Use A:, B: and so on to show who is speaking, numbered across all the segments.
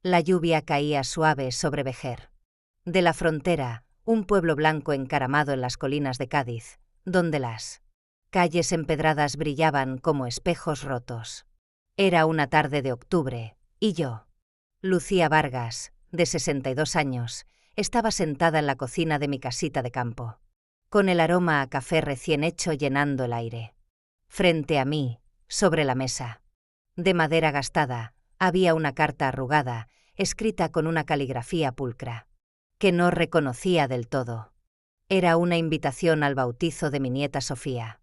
A: La lluvia caía suave sobre Vejer. De la frontera, un pueblo blanco encaramado en las colinas de Cádiz, donde las calles empedradas brillaban como espejos rotos. Era una tarde de octubre, y yo, Lucía Vargas, de 62 años, estaba sentada en la cocina de mi casita de campo, con el aroma a café recién hecho llenando el aire. Frente a mí, sobre la mesa, de madera gastada, había una carta arrugada, escrita con una caligrafía pulcra, que no reconocía del todo. Era una invitación al bautizo de mi nieta Sofía,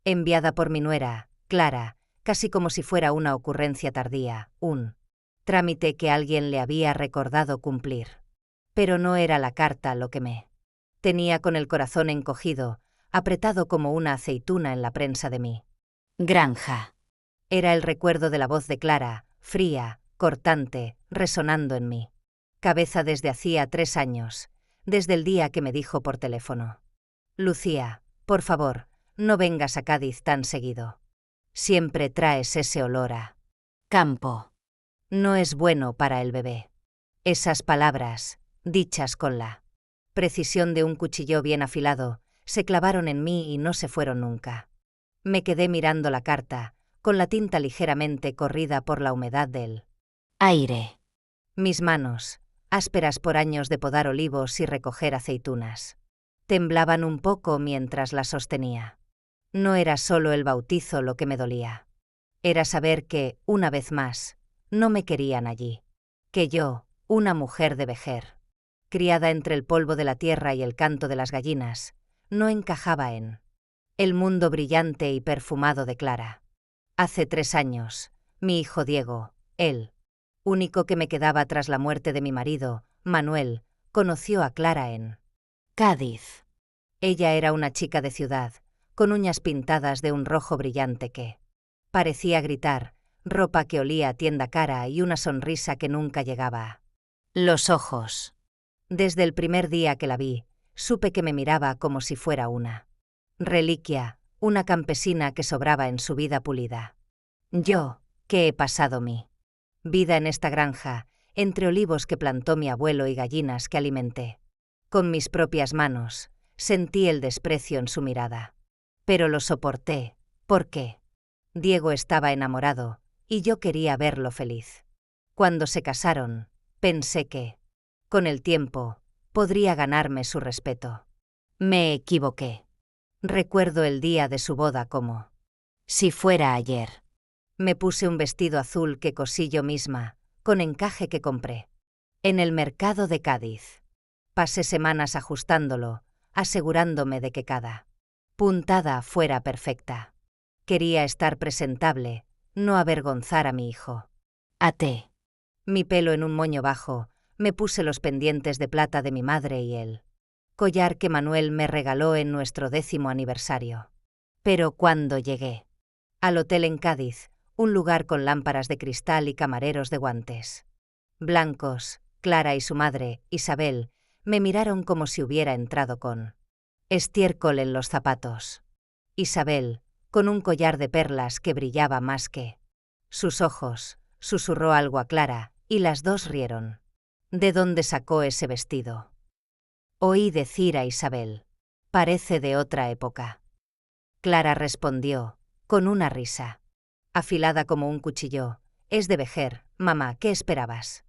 A: enviada por mi nuera, Clara, casi como si fuera una ocurrencia tardía, un trámite que alguien le había recordado cumplir. Pero no era la carta lo que me tenía con el corazón encogido, apretado como una aceituna en la prensa de mi granja. Era el recuerdo de la voz de Clara, fría, cortante, resonando en mi cabeza desde hacía 3 años, desde el día que me dijo por teléfono: Lucía, por favor, no vengas a Cádiz tan seguido. Siempre traes ese olor a campo. No es bueno para el bebé. Esas palabras, dichas con la precisión de un cuchillo bien afilado, se clavaron en mí y no se fueron nunca. Me quedé mirando la carta, con la tinta ligeramente corrida por la humedad del aire. Mis manos, ásperas por años de podar olivos y recoger aceitunas, temblaban un poco mientras la sostenía. No era solo el bautizo lo que me dolía. Era saber que, una vez más, no me querían allí. Que yo, una mujer de Vejer, criada entre el polvo de la tierra y el canto de las gallinas, no encajaba en el mundo brillante y perfumado de Clara. Hace 3 años, mi hijo Diego, el único que me quedaba tras la muerte de mi marido, Manuel, conoció a Clara en Cádiz. Ella era una chica de ciudad, con uñas pintadas de un rojo brillante que parecía gritar, ropa que olía a tienda cara y una sonrisa que nunca llegaba a los ojos. Desde el primer día que la vi, supe que me miraba como si fuera una reliquia, una campesina que sobraba en su vida pulida. Yo, que he pasado mi vida en esta granja, entre olivos que plantó mi abuelo y gallinas que alimenté con mis propias manos, sentí el desprecio en su mirada. Pero lo soporté, porque Diego estaba enamorado, y yo quería verlo feliz. Cuando se casaron, pensé que, con el tiempo, podría ganarme su respeto. Me equivoqué. Recuerdo el día de su boda como si fuera ayer. Me puse un vestido azul que cosí yo misma, con encaje que compré en el mercado de Cádiz. Pasé semanas ajustándolo, asegurándome de que cada puntada fuera perfecta. Quería estar presentable, no avergonzar a mi hijo. Até mi pelo en un moño bajo, me puse los pendientes de plata de mi madre y el collar que Manuel me regaló en nuestro 10º aniversario. Pero cuando llegué al hotel en Cádiz, un lugar con lámparas de cristal y camareros de guantes blancos, Clara y su madre, Isabel, me miraron como si hubiera entrado con estiércol en los zapatos. Isabel, con un collar de perlas que brillaba más que sus ojos, susurró algo a Clara, y las dos rieron. ¿De dónde sacó ese vestido? Oí decir a Isabel: parece de otra época. Clara respondió, con una risa afilada como un cuchillo: es de Vejer, mamá, ¿qué esperabas?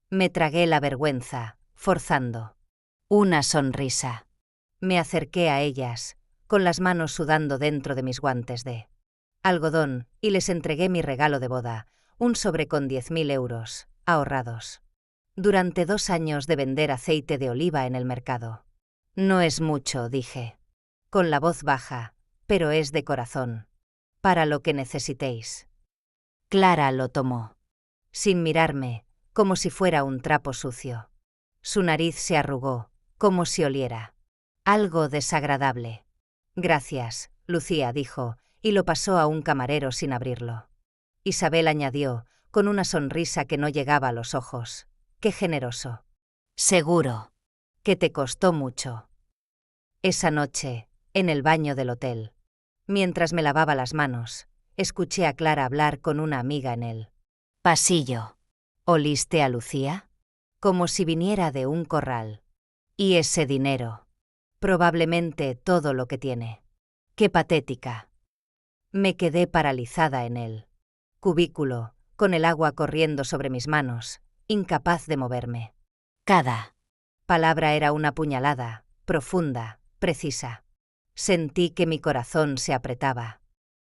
A: Me tragué la vergüenza, forzando una sonrisa. Me acerqué a ellas, con las manos sudando dentro de mis guantes de algodón, y les entregué mi regalo de boda, un sobre con 10.000 euros, ahorrados durante 2 años de vender aceite de oliva en el mercado. No es mucho, dije, con la voz baja, pero es de corazón. Para lo que necesitéis. Clara lo tomó, sin mirarme, como si fuera un trapo sucio. Su nariz se arrugó, como si oliera algo desagradable. Gracias, Lucía, dijo, y lo pasó a un camarero sin abrirlo. Isabel añadió, con una sonrisa que no llegaba a los ojos: qué generoso. Seguro que te costó mucho. Esa noche, en el baño del hotel, mientras me lavaba las manos, escuché a Clara hablar con una amiga en el pasillo. ¿Oliste a Lucía? Como si viniera de un corral. Y ese dinero. Probablemente todo lo que tiene. ¡Qué patética! Me quedé paralizada en el cubículo, con el agua corriendo sobre mis manos, incapaz de moverme. Cada palabra era una puñalada, profunda, precisa. Sentí que mi corazón se apretaba,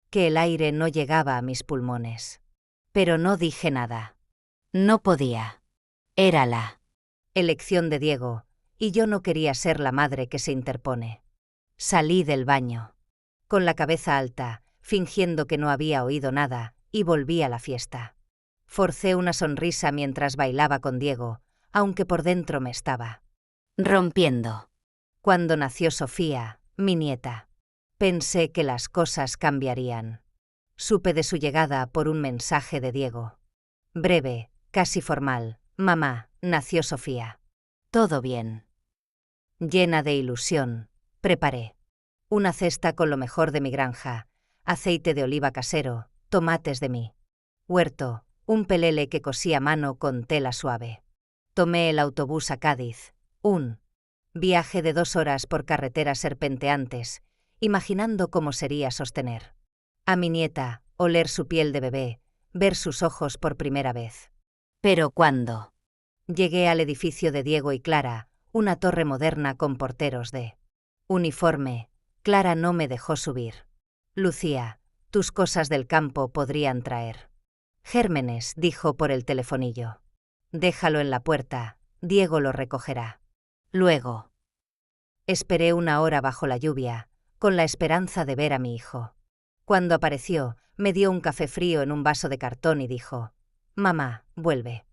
A: que el aire no llegaba a mis pulmones. Pero no dije nada. No podía. Era la elección de Diego, y yo no quería ser la madre que se interpone. Salí del baño, con la cabeza alta, fingiendo que no había oído nada, y volví a la fiesta. Forcé una sonrisa mientras bailaba con Diego, aunque por dentro me estaba rompiendo. Cuando nació Sofía, mi nieta, pensé que las cosas cambiarían. Supe de su llegada por un mensaje de Diego. Breve, casi formal: mamá, nació Sofía. Todo bien. Llena de ilusión, preparé una cesta con lo mejor de mi granja: aceite de oliva casero, tomates de mi huerto, un pelele que cosí a mano con tela suave. Tomé el autobús a Cádiz, un viaje de 2 horas por carreteras serpenteantes, imaginando cómo sería sostener a mi nieta, oler su piel de bebé, ver sus ojos por primera vez. Pero cuando llegué al edificio de Diego y Clara, una torre moderna con porteros de uniforme, Clara no me dejó subir. Lucía, tus cosas del campo podrían traer gérmenes, dijo por el telefonillo. Déjalo en la puerta, Diego lo recogerá. Luego esperé 1 hora bajo la lluvia, con la esperanza de ver a mi hijo. Cuando apareció, me dio un café frío en un vaso de cartón y dijo: mamá, vuelve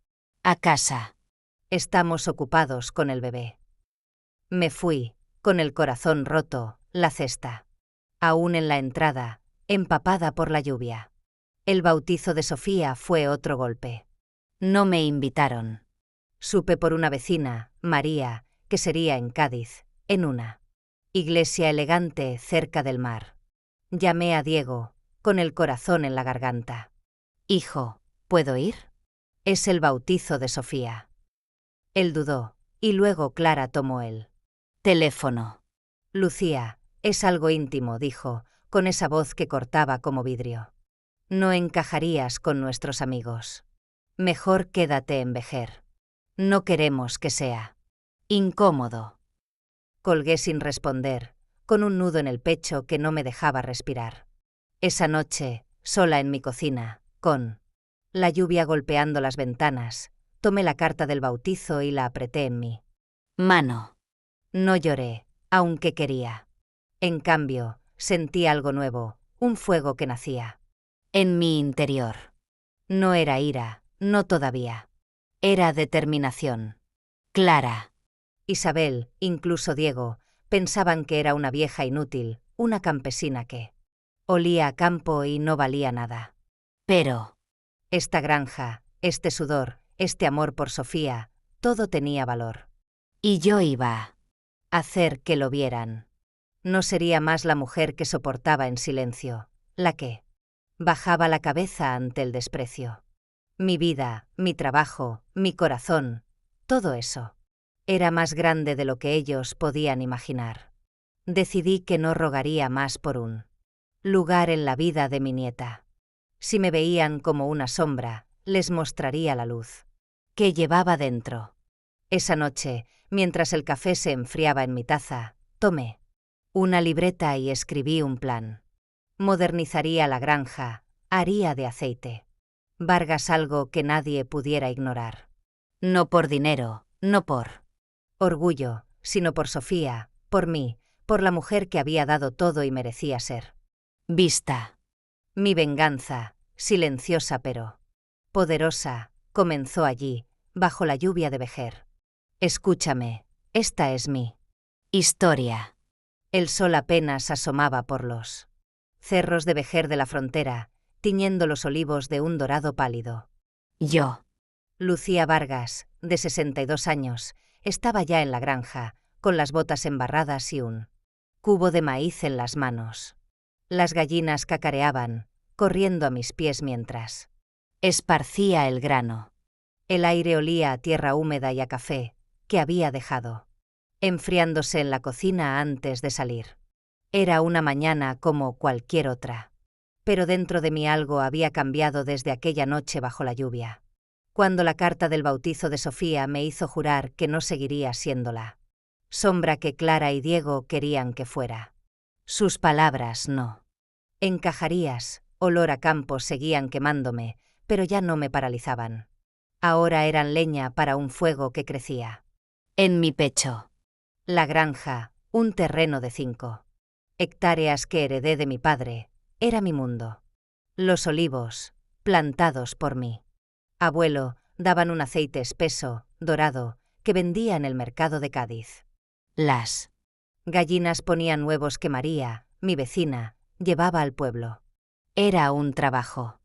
A: a casa. Estamos ocupados con el bebé. Me fui, con el corazón roto, la cesta aún en la entrada, empapada por la lluvia. El bautizo de Sofía fue otro golpe. No me invitaron. Supe por una vecina, María, que sería en Cádiz, en una iglesia elegante cerca del mar. Llamé a Diego, con el corazón en la garganta. Hijo, ¿puedo ir? Es el bautizo de Sofía. Él dudó, y luego Clara tomó el teléfono. Lucía, es algo íntimo, dijo, con esa voz que cortaba como vidrio. No encajarías con nuestros amigos. Mejor quédate en Vejer. No queremos que sea incómodo. Colgué sin responder, con un nudo en el pecho que no me dejaba respirar. Esa noche, sola en mi cocina, con la lluvia golpeando las ventanas, tomé la carta del bautizo y la apreté en mi mano. No lloré, aunque quería. En cambio, sentí algo nuevo, un fuego que nacía en mi interior. No era ira, no todavía. Era determinación. Clara, Isabel, incluso Diego, pensaban que era una vieja inútil, una campesina que olía a campo y no valía nada. Pero esta granja, este sudor, este amor por Sofía, todo tenía valor. Y yo iba a hacer que lo vieran. No sería más la mujer que soportaba en silencio, la que bajaba la cabeza ante el desprecio. Mi vida, mi trabajo, mi corazón, todo eso era más grande de lo que ellos podían imaginar. Decidí que no rogaría más por un lugar en la vida de mi nieta. Si me veían como una sombra, les mostraría la luz que llevaba dentro. Esa noche, mientras el café se enfriaba en mi taza, tomé una libreta y escribí un plan. Modernizaría la granja, haría de aceite Vargas algo que nadie pudiera ignorar. No por dinero, no por orgullo, sino por Sofía, por mí, por la mujer que había dado todo y merecía ser vista. Mi venganza, silenciosa pero poderosa, comenzó allí, bajo la lluvia de Vejer. Escúchame, esta es mi historia. El sol apenas asomaba por los cerros de Vejer de la frontera, tiñendo los olivos de un dorado pálido. Yo, Lucía Vargas, de 62 años, estaba ya en la granja, con las botas embarradas y un cubo de maíz en las manos. Las gallinas cacareaban, corriendo a mis pies mientras esparcía el grano. El aire olía a tierra húmeda y a café, que había dejado enfriándose en la cocina antes de salir. Era una mañana como cualquier otra. Pero dentro de mí algo había cambiado desde aquella noche bajo la lluvia, cuando la carta del bautizo de Sofía me hizo jurar que no seguiría siendo la sombra que Clara y Diego querían que fuera. Sus palabras no encajarías, olor a campo seguían quemándome, pero ya no me paralizaban. Ahora eran leña para un fuego que crecía en mi pecho. La granja, un terreno de 5 hectáreas que heredé de mi padre, era mi mundo. Los olivos, plantados por mi abuelo, daban un aceite espeso, dorado, que vendía en el mercado de Cádiz. Las gallinas ponían huevos que María, mi vecina, llevaba al pueblo. Era un trabajo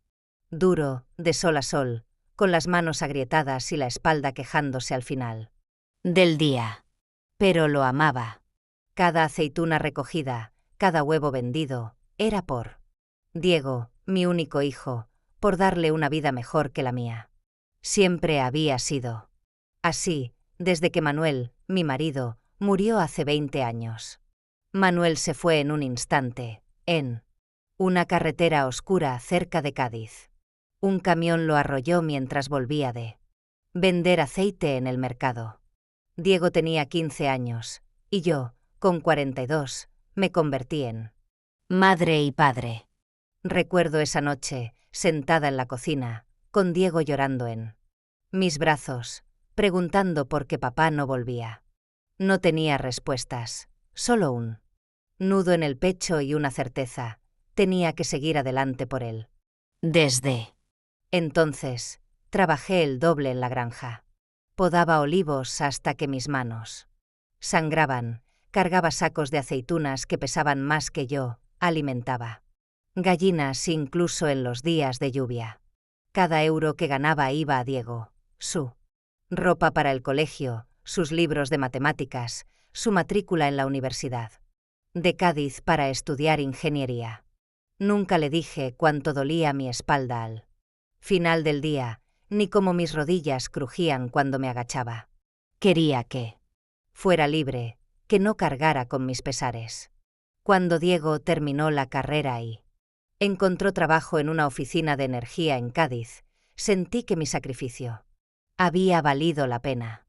A: duro, de sol a sol, con las manos agrietadas y la espalda quejándose al final del día. Pero lo amaba. Cada aceituna recogida, cada huevo vendido, era por Diego, mi único hijo, por darle una vida mejor que la mía. Siempre había sido así, desde que Manuel, mi marido, murió hace 20 años. Manuel se fue en un instante, en una carretera oscura cerca de Cádiz. Un camión lo arrolló mientras volvía de vender aceite en el mercado. Diego tenía 15 años, y yo, con 42, me convertí en madre y padre. Recuerdo esa noche, sentada en la cocina, con Diego llorando en mis brazos, preguntando por qué papá no volvía. No tenía respuestas, solo un nudo en el pecho y una certeza: tenía que seguir adelante por él. Desde entonces, trabajé el doble en la granja. Podaba olivos hasta que mis manos sangraban, cargaba sacos de aceitunas que pesaban más que yo, alimentaba gallinas incluso en los días de lluvia. Cada euro que ganaba iba a Diego, su ropa para el colegio, sus libros de matemáticas, su matrícula en la universidad de Cádiz para estudiar ingeniería. Nunca le dije cuánto dolía mi espalda al final del día, ni cómo mis rodillas crujían cuando me agachaba. Quería que fuera libre, que no cargara con mis pesares. Cuando Diego terminó la carrera y encontró trabajo en una oficina de energía en Cádiz, sentí que mi sacrificio había valido la pena.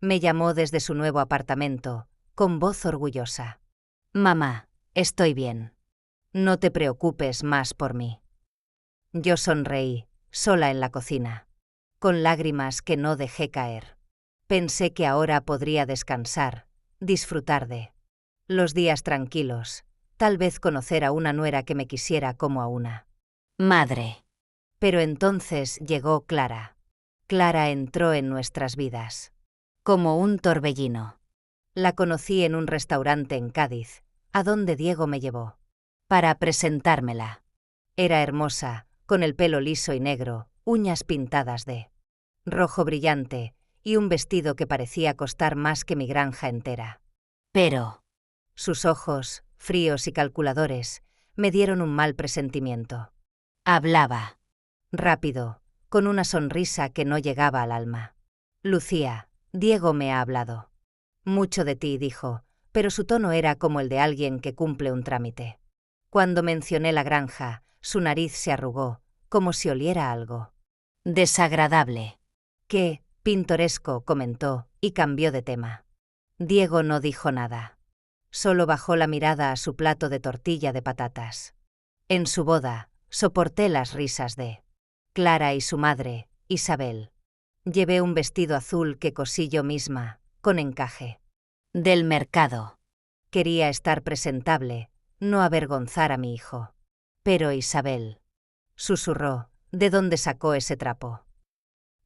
A: Me llamó desde su nuevo apartamento, con voz orgullosa. «Mamá, estoy bien. No te preocupes más por mí». Yo sonreí, sola en la cocina, con lágrimas que no dejé caer. Pensé que ahora podría descansar, disfrutar de los días tranquilos, tal vez conocer a una nuera que me quisiera como a una madre. Pero entonces llegó Clara. Clara entró en nuestras vidas como un torbellino. La conocí en un restaurante en Cádiz, a donde Diego me llevó para presentármela. Era hermosa, con el pelo liso y negro, uñas pintadas de rojo brillante, y un vestido que parecía costar más que mi granja entera. Pero sus ojos, fríos y calculadores, me dieron un mal presentimiento. Hablaba rápido, con una sonrisa que no llegaba al alma. «Lucía, Diego me ha hablado mucho de ti», dijo, pero su tono era como el de alguien que cumple un trámite. Cuando mencioné la granja, su nariz se arrugó, como si oliera algo desagradable. «Qué pintoresco», comentó, y cambió de tema. Diego no dijo nada. Solo bajó la mirada a su plato de tortilla de patatas. En su boda, soporté las risas de Clara y su madre, Isabel. Llevé un vestido azul que cosí yo misma, con encaje del mercado. Quería estar presentable, no avergonzar a mi hijo. Pero Isabel susurró: «¿De dónde sacó ese trapo?».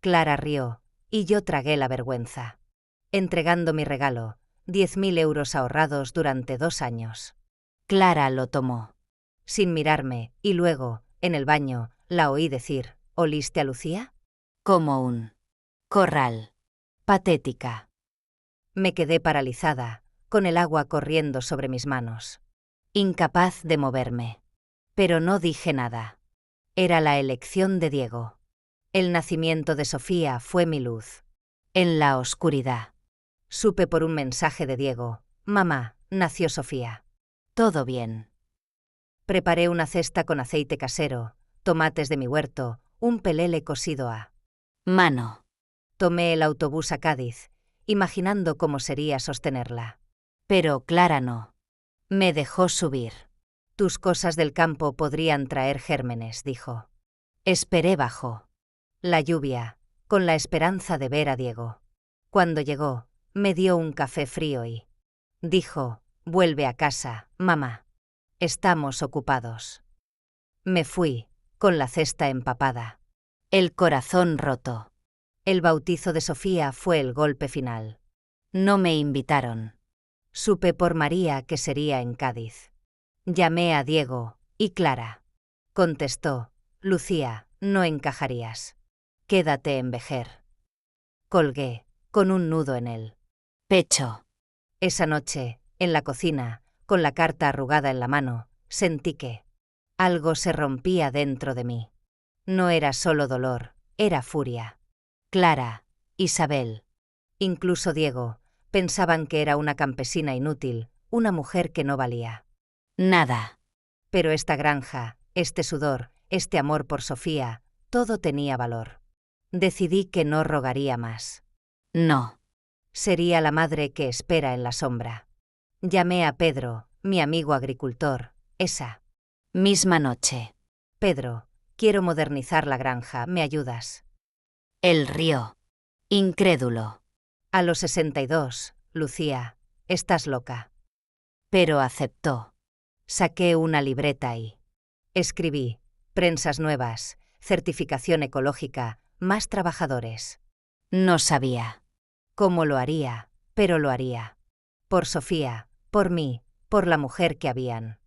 A: Clara rió, y yo tragué la vergüenza. Entregando mi regalo, 10.000 euros ahorrados durante 2 años. Clara lo tomó sin mirarme, y luego, en el baño, la oí decir: «¿Oliste a Lucía?». Como un corral. Patética. Me quedé paralizada, con el agua corriendo sobre mis manos. Incapaz de moverme. Pero no dije nada. Era la elección de Diego. El nacimiento de Sofía fue mi luz. En la oscuridad. Supe por un mensaje de Diego: «Mamá, nació Sofía. Todo bien». Preparé una cesta con aceite casero, tomates de mi huerto, un pelele cosido a mano. Tomé el autobús a Cádiz, imaginando cómo sería sostenerla. Pero Clara no. Me dejó subir. «Tus cosas del campo podrían traer gérmenes», dijo. Esperé bajo la lluvia, con la esperanza de ver a Diego. Cuando llegó, me dio un café frío y dijo: «Vuelve a casa, mamá. Estamos ocupados». Me fui, con la cesta empapada. El corazón roto. El bautizo de Sofía fue el golpe final. No me invitaron. Supe por María que sería en Cádiz. Llamé a Diego, y Clara contestó: «Lucía, no encajarías. Quédate en Vejer». Colgué, con un nudo en el pecho. Esa noche, en la cocina, con la carta arrugada en la mano, sentí que algo se rompía dentro de mí. No era solo dolor, era furia. Clara, Isabel, incluso Diego, pensaban que era una campesina inútil, una mujer que no valía nada. Pero esta granja, este sudor, este amor por Sofía, todo tenía valor. Decidí que no rogaría más. No. Sería la madre que espera en la sombra. Llamé a Pedro, mi amigo agricultor, esa misma noche. «Pedro, quiero modernizar la granja, ¿me ayudas?» Él rió, incrédulo. «A los 62, Lucía, estás loca». Pero aceptó. Saqué una libreta y escribí: «Prensas nuevas, certificación ecológica, más trabajadores». No sabía cómo lo haría, pero lo haría. Por Sofía, por mí, por la mujer que habían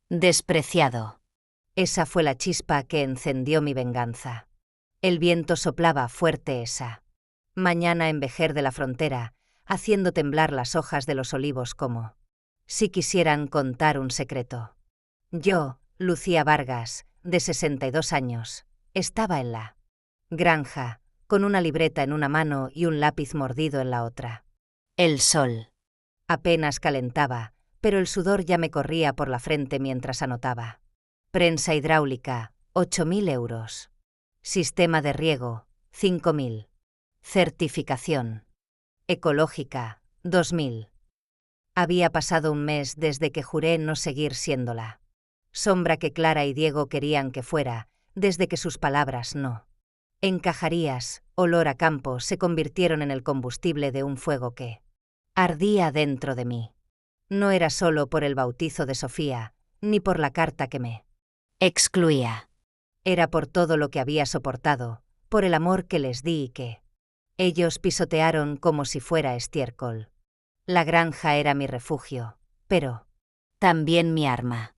A: despreciado. Esa fue la chispa que encendió mi venganza. El viento soplaba fuerte esa mañana en Vejer de la Frontera, haciendo temblar las hojas de los olivos como si quisieran contar un secreto. Yo, Lucía Vargas, de 62 años, estaba en la granja, con una libreta en una mano y un lápiz mordido en la otra. El sol apenas calentaba, pero el sudor ya me corría por la frente mientras anotaba. Prensa hidráulica, 8.000 euros. Sistema de riego, 5.000. Certificación ecológica, 2.000. Había pasado un mes desde que juré no seguir siéndola sombra que Clara y Diego querían que fuera, desde que sus palabras no encajarías, olor a campo, se convirtieron en el combustible de un fuego que ardía dentro de mí. No era solo por el bautizo de Sofía, ni por la carta que me excluía. Era por todo lo que había soportado, por el amor que les di y que ellos pisotearon como si fuera estiércol. La granja era mi refugio, pero también mi arma.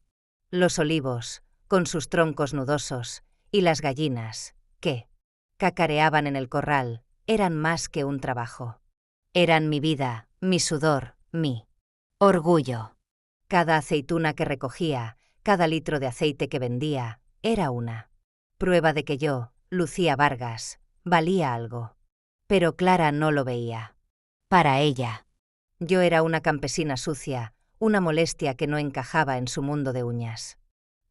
A: Los olivos, con sus troncos nudosos, y las gallinas, que cacareaban en el corral, eran más que un trabajo. Eran mi vida, mi sudor, mi orgullo. Cada aceituna que recogía, cada litro de aceite que vendía, era una prueba de que yo, Lucía Vargas, valía algo. Pero Clara no lo veía. Para ella, yo era una campesina sucia, una molestia que no encajaba en su mundo de uñas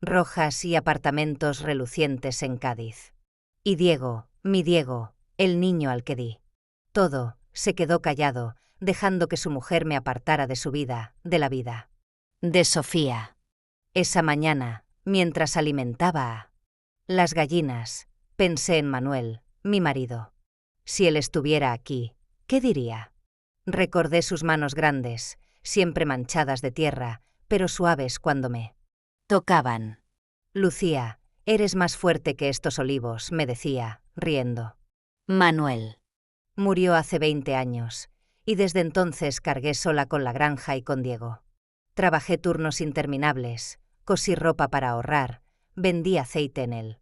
A: rojas y apartamentos relucientes en Cádiz. Y Diego, mi Diego, el niño al que di todo, se quedó callado, dejando que su mujer me apartara de su vida, de la vida de Sofía. Esa mañana, mientras alimentaba a las gallinas, pensé en Manuel, mi marido. Si él estuviera aquí, ¿qué diría? Recordé sus manos grandes, siempre manchadas de tierra, pero suaves cuando me tocaban. «Lucía, eres más fuerte que estos olivos», me decía, riendo. Manuel murió hace 20 años, y desde entonces cargué sola con la granja y con Diego. Trabajé turnos interminables, cosí ropa para ahorrar, vendí aceite en el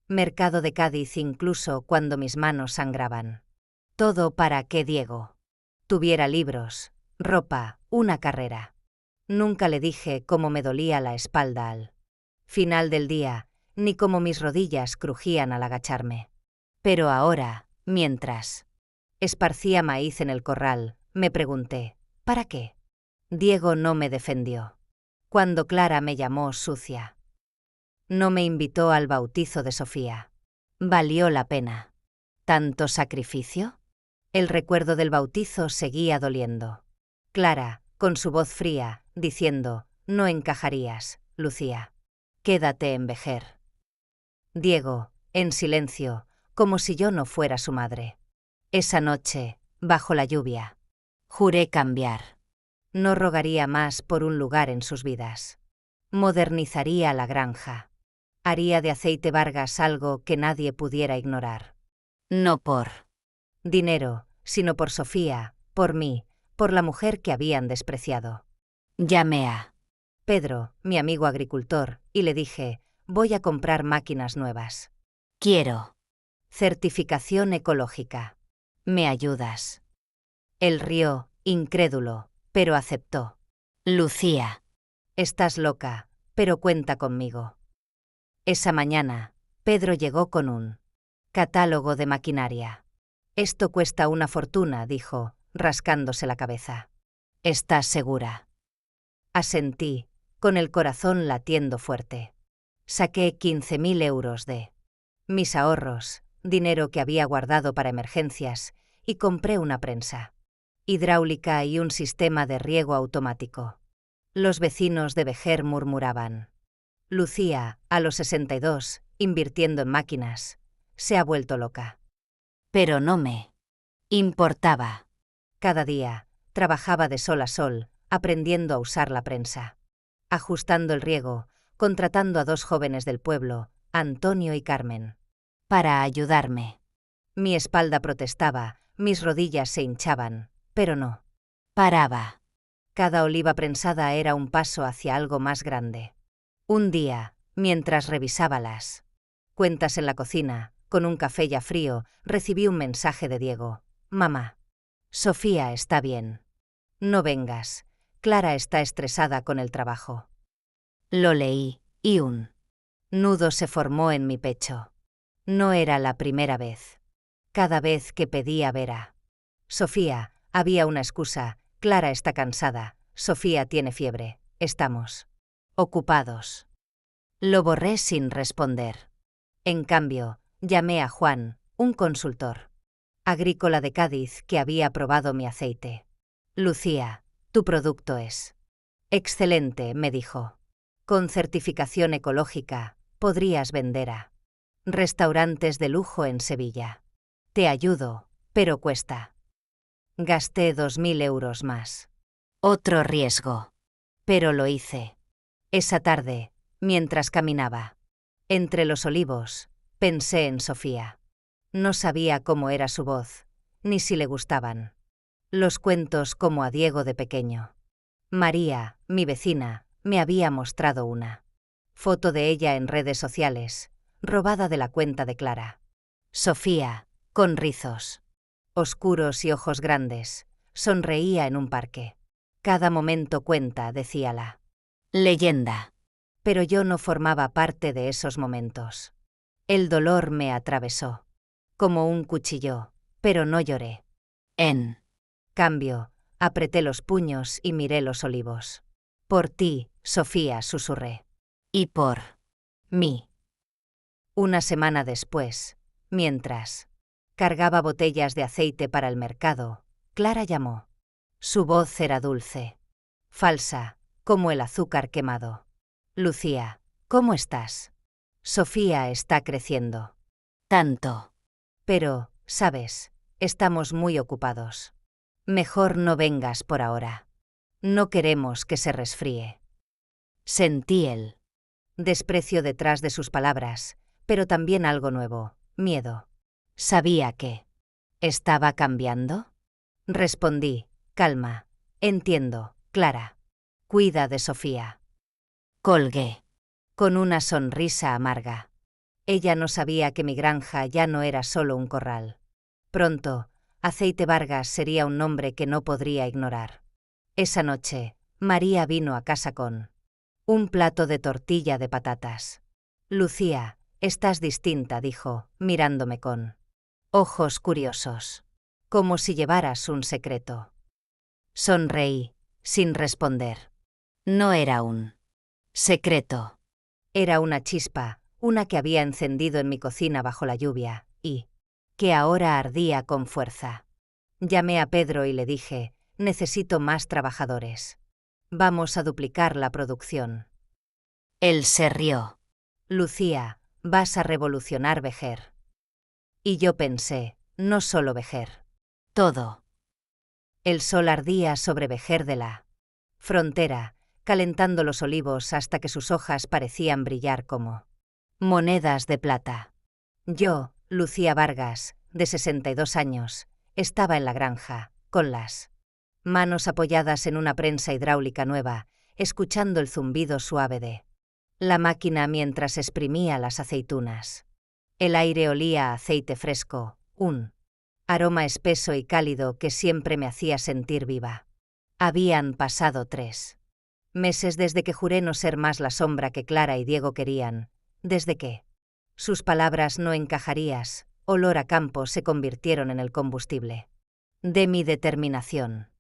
A: mercado de Cádiz incluso cuando mis manos sangraban. Todo para que Diego tuviera libros, ropa, una carrera. Nunca le dije cómo me dolía la espalda al final del día, ni cómo mis rodillas crujían al agacharme. Pero ahora, mientras esparcía maíz en el corral, me pregunté, ¿para qué? Diego no me defendió. Cuando Clara me llamó sucia. No me invitó al bautizo de Sofía. ¿Valió la pena tanto sacrificio? El recuerdo del bautizo seguía doliendo. Clara, con su voz fría, diciendo, no encajarías, Lucía. Quédate en Vejer. Diego, en silencio, como si yo no fuera su madre. Esa noche, bajo la lluvia, juré cambiar. No rogaría más por un lugar en sus vidas. Modernizaría la granja. Haría de Aceite Vargas algo que nadie pudiera ignorar. No por dinero, sino por Sofía, por mí, por la mujer que habían despreciado. Llamé a Pedro, mi amigo agricultor, y le dije, voy a comprar máquinas nuevas. Quiero certificación ecológica. ¿Me ayudas? Él rió, incrédulo, pero aceptó. Lucía, estás loca, pero cuenta conmigo. Esa mañana, Pedro llegó con un catálogo de maquinaria. Esto cuesta una fortuna, dijo, rascándose la cabeza. ¿Estás segura? Asentí, con el corazón latiendo fuerte. Saqué 15.000 euros de mis ahorros, dinero que había guardado para emergencias, y compré una prensa hidráulica y un sistema de riego automático. Los vecinos de Vejer murmuraban. Lucía, a los 62, invirtiendo en máquinas, se ha vuelto loca. Pero no me importaba. Cada día, trabajaba de sol a sol, aprendiendo a usar la prensa, ajustando el riego, contratando a 2 jóvenes del pueblo, Antonio y Carmen, para ayudarme. Mi espalda protestaba, mis rodillas se hinchaban, pero no paraba. Cada oliva prensada era un paso hacia algo más grande. Un día, mientras revisaba las cuentas en la cocina, con un café ya frío, recibí un mensaje de Diego. Mamá, Sofía está bien. No vengas. Clara está estresada con el trabajo. Lo leí, y un nudo se formó en mi pecho. No era la primera vez. Cada vez que pedía ver a Sofía, había una excusa. Clara está cansada. Sofía tiene fiebre. Estamos ocupados. Lo borré sin responder. En cambio, llamé a Juan, un consultor agrícola de Cádiz que había probado mi aceite. Lucía, tu producto es excelente, me dijo. Con certificación ecológica, podrías vender a restaurantes de lujo en Sevilla. Te ayudo, pero cuesta. Gasté 2.000 euros más. Otro riesgo. Pero lo hice. Esa tarde, mientras caminaba entre los olivos, pensé en Sofía. No sabía cómo era su voz, ni si le gustaban los cuentos como a Diego de pequeño. María, mi vecina, me había mostrado una foto de ella en redes sociales, robada de la cuenta de Clara. Sofía, con rizos oscuros y ojos grandes, sonreía en un parque. Cada momento cuenta, decía la leyenda. Pero yo no formaba parte de esos momentos. El dolor me atravesó como un cuchillo, pero no lloré. En cambio, apreté los puños y miré los olivos. Por ti, Sofía, susurré. Y por mí. Una semana después, mientras cargaba botellas de aceite para el mercado, Clara llamó. Su voz era dulce, falsa, como el azúcar quemado. Lucía, ¿cómo estás? Sofía está creciendo. Tanto. Pero, sabes, estamos muy ocupados. Mejor no vengas por ahora. No queremos que se resfríe. Sentí el desprecio detrás de sus palabras, pero también algo nuevo, miedo. ¿Sabía que estaba cambiando? Respondí, calma. Entiendo, Clara. Cuida de Sofía. Colgué, con una sonrisa amarga. Ella no sabía que mi granja ya no era solo un corral. Pronto, Aceite Vargas sería un nombre que no podría ignorar. Esa noche, María vino a casa con un plato de tortilla de patatas. Lucía, estás distinta, dijo, mirándome con ojos curiosos, como si llevaras un secreto. Sonreí, sin responder. No era un secreto. Era una chispa, una que había encendido en mi cocina bajo la lluvia, y que ahora ardía con fuerza. Llamé a Pedro y le dije, necesito más trabajadores. Vamos a duplicar la producción. Él se rió. Lucía, vas a revolucionar Vejer. Y yo pensé, no solo Vejer. Todo. El sol ardía sobre Vejer de la frontera, calentando los olivos hasta que sus hojas parecían brillar como monedas de plata. Yo, Lucía Vargas, de 62 años, estaba en la granja, con las manos apoyadas en una prensa hidráulica nueva, escuchando el zumbido suave de la máquina mientras exprimía las aceitunas. El aire olía a aceite fresco, un aroma espeso y cálido que siempre me hacía sentir viva. Habían pasado 3 meses desde que juré no ser más la sombra que Clara y Diego querían, desde que sus palabras no encajarías, olor a campo se convirtieron en el combustible de mi determinación.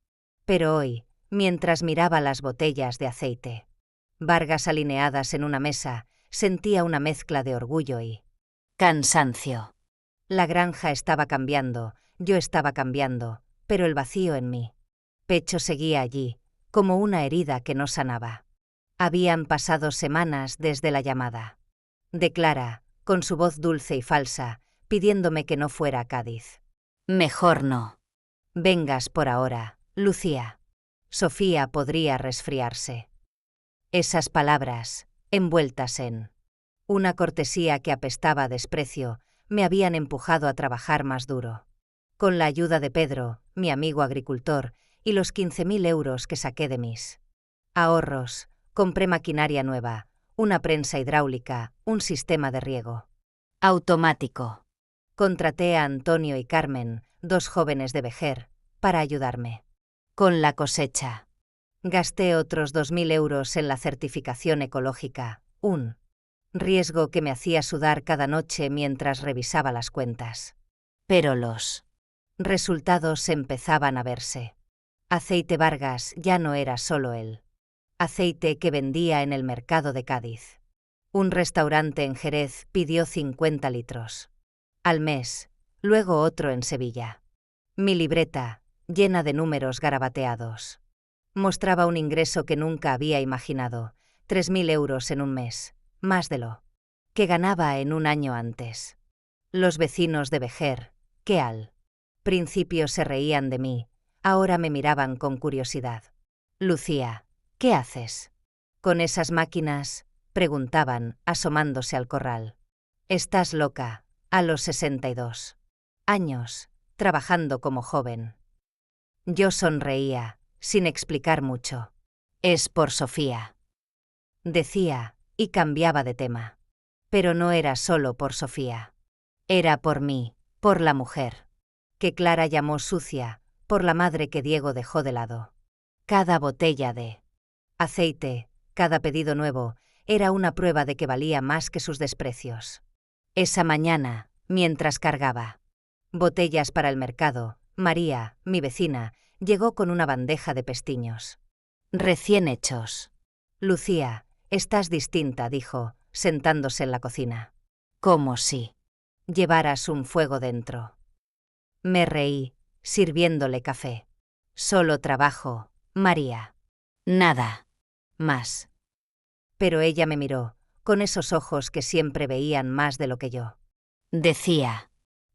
A: Pero hoy, mientras miraba las botellas de aceite Vargas alineadas en una mesa, sentía una mezcla de orgullo y cansancio. La granja estaba cambiando, yo estaba cambiando, pero el vacío en mí pecho seguía allí, como una herida que no sanaba. Habían pasado semanas desde la llamada de Clara, con su voz dulce y falsa, pidiéndome que no fuera a Cádiz. Mejor no vengas por ahora, Lucía. Sofía podría resfriarse. Esas palabras, envueltas en una cortesía que apestaba a desprecio, me habían empujado a trabajar más duro. Con la ayuda de Pedro, mi amigo agricultor, y los 15.000 euros que saqué de mis ahorros, compré maquinaria nueva, una prensa hidráulica, un sistema de riego automático. Contraté a Antonio y Carmen, 2 jóvenes de Vejer, para ayudarme con la cosecha. Gasté otros 2.000 euros en la certificación ecológica, un riesgo que me hacía sudar cada noche mientras revisaba las cuentas. Pero los resultados empezaban a verse. Aceite Vargas ya no era solo el aceite que vendía en el mercado de Cádiz. Un restaurante en Jerez pidió 50 litros al mes, luego otro en Sevilla. Mi libreta, llena de números garabateados, mostraba un ingreso que nunca había imaginado, 3.000 euros en un mes, más de lo que ganaba en un año antes. Los vecinos de Vejer, que al principio se reían de mí, ahora me miraban con curiosidad. Lucía, ¿qué haces con esas máquinas?, preguntaban, asomándose al corral. Estás loca, a los 62 años, trabajando como joven. Yo sonreía, sin explicar mucho. Es por Sofía, decía, y cambiaba de tema. Pero no era solo por Sofía. Era por mí, por la mujer que Clara llamó sucia, por la madre que Diego dejó de lado. Cada botella de aceite, cada pedido nuevo, era una prueba de que valía más que sus desprecios. Esa mañana, mientras cargaba botellas para el mercado, María, mi vecina, llegó con una bandeja de pestiños recién hechos. Lucía, estás distinta, dijo, sentándose en la cocina. Como si llevaras un fuego dentro. Me reí, sirviéndole café. Solo trabajo, María. Nada más. Pero ella me miró, con esos ojos que siempre veían más de lo que yo. Decía,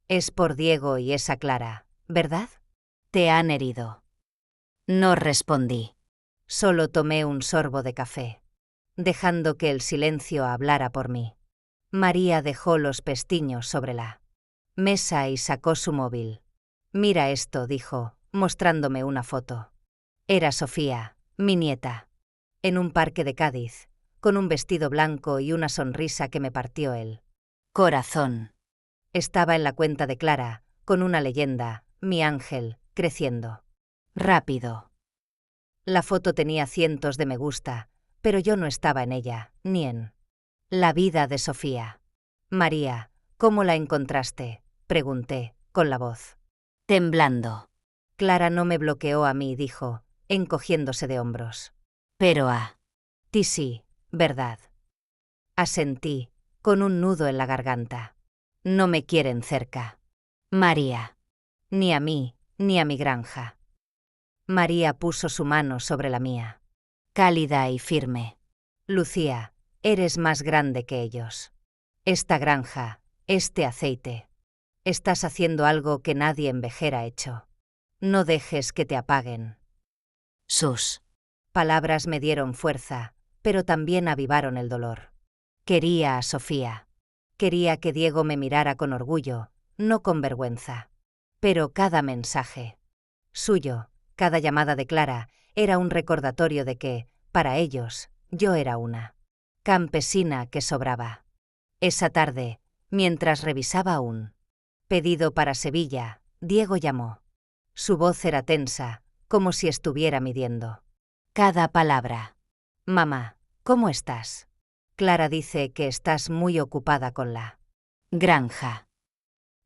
A: es por Diego y esa Clara, ¿verdad? Te han herido. No respondí. Solo tomé un sorbo de café, dejando que el silencio hablara por mí. María dejó los pestiños sobre la mesa y sacó su móvil. Mira esto, dijo, mostrándome una foto. Era Sofía, mi nieta, en un parque de Cádiz, con un vestido blanco y una sonrisa que me partió el corazón. Estaba en la cuenta de Clara, con una leyenda, mi ángel, creciendo rápido. La foto tenía cientos de me gusta, pero yo no estaba en ella, ni en la vida de Sofía. María, ¿cómo la encontraste?, pregunté, con la voz temblando. Clara no me bloqueó a mí, dijo, encogiéndose de hombros. Pero a ti sí, ¿verdad? Asentí, con un nudo en la garganta. No me quieren cerca. María. Ni a mí, ni a mi granja. María puso su mano sobre la mía. Cálida y firme. Lucía, eres más grande que ellos. Esta granja, este aceite. Estás haciendo algo que nadie en Vejer ha hecho. No dejes que te apaguen. Sus palabras me dieron fuerza, pero también avivaron el dolor. Quería a Sofía. Quería que Diego me mirara con orgullo, no con vergüenza. Pero cada mensaje suyo, cada llamada de Clara, era un recordatorio de que, para ellos, yo era una campesina que sobraba. Esa tarde, mientras revisaba un pedido para Sevilla, Diego llamó. Su voz era tensa, como si estuviera midiendo cada palabra. Mamá, ¿cómo estás? Clara dice que estás muy ocupada con la granja.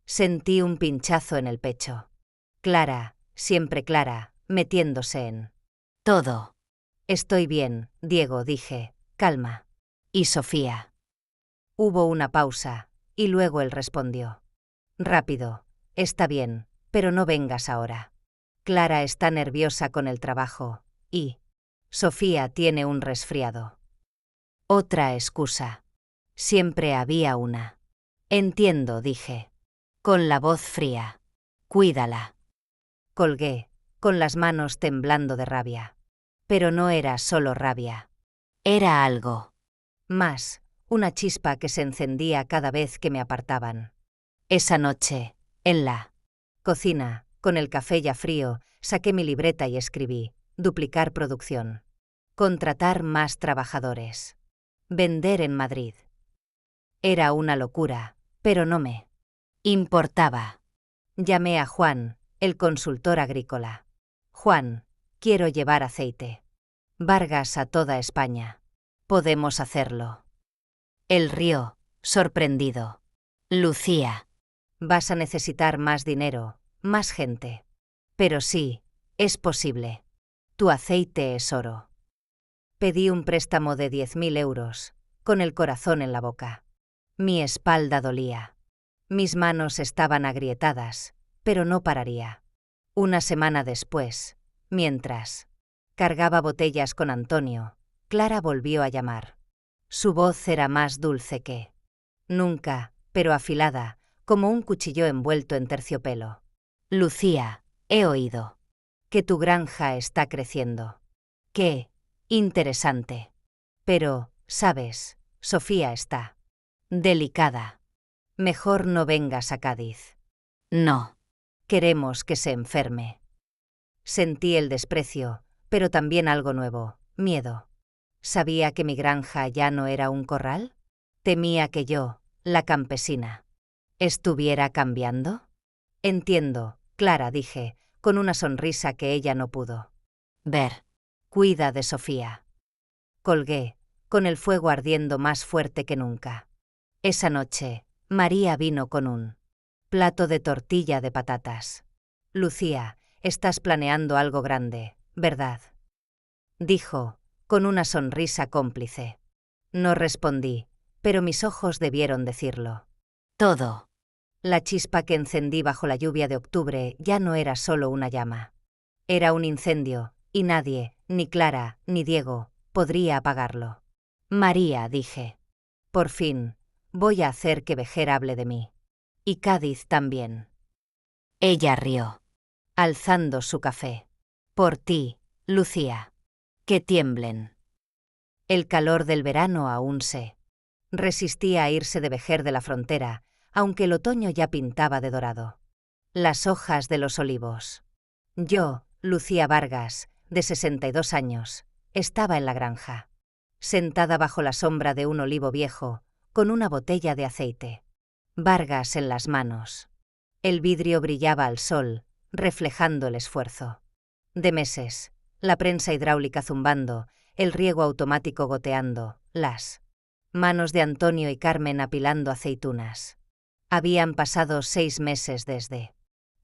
A: Sentí un pinchazo en el pecho. Clara, siempre Clara, metiéndose en todo. Estoy bien, Diego, dije, calma. ¿Y Sofía? Hubo una pausa, y luego él respondió. Rápido, está bien, pero no vengas ahora. Clara está nerviosa con el trabajo, y Sofía tiene un resfriado. Otra excusa. Siempre había una. Entiendo, dije, con la voz fría. Cuídala. Colgué, con las manos temblando de rabia. Pero no era solo rabia. Era algo más, una chispa que se encendía cada vez que me apartaban. Esa noche, en la cocina, con el café ya frío, saqué mi libreta y escribí: duplicar producción. Contratar más trabajadores. Vender en Madrid. Era una locura, pero no me importaba. Llamé a Juan, el consultor agrícola. Juan, quiero llevar aceite. Vargas a toda España. Podemos hacerlo. Él rió, sorprendido. Lucía. Vas a necesitar más dinero, más gente. Pero sí, es posible. Tu aceite es oro. Pedí un préstamo de 10.000 euros, con el corazón en la boca. Mi espalda dolía. Mis manos estaban agrietadas, pero no pararía. Una semana después, mientras cargaba botellas con Antonio, Clara volvió a llamar. Su voz era más dulce que nunca, pero afilada, como un cuchillo envuelto en terciopelo. Lucía, he oído que tu granja está creciendo. ¡Qué interesante! Pero, ¿sabes? Sofía está delicada. Mejor no vengas a Cádiz. No. Queremos que se enferme. Sentí el desprecio, pero también algo nuevo, miedo. ¿Sabía que mi granja ya no era un corral? Temía que yo, la campesina, ¿estuviera cambiando? Entiendo, Clara, dije, con una sonrisa que ella no pudo ver. Cuida de Sofía. Colgué, con el fuego ardiendo más fuerte que nunca. Esa noche, María vino con un plato de tortilla de patatas. Lucía, estás planeando algo grande, ¿verdad? Dijo, con una sonrisa cómplice. No respondí, pero mis ojos debieron decirlo. Todo. La chispa que encendí bajo la lluvia de octubre ya no era solo una llama. Era un incendio, y nadie, ni Clara, ni Diego, podría apagarlo. María, dije. Por fin, voy a hacer que Vejer hable de mí. Y Cádiz también. Ella rió, alzando su café. Por ti, Lucía. Que tiemblen. El calor del verano aún se resistía a irse de Vejer de la frontera, aunque el otoño ya pintaba de dorado las hojas de los olivos. Yo, Lucía Vargas, de 62 años, estaba en la granja, sentada bajo la sombra de un olivo viejo, con una botella de aceite. Vargas en las manos. El vidrio brillaba al sol, reflejando el esfuerzo de meses, la prensa hidráulica zumbando, el riego automático goteando, las manos de Antonio y Carmen apilando aceitunas. Habían pasado 6 meses desde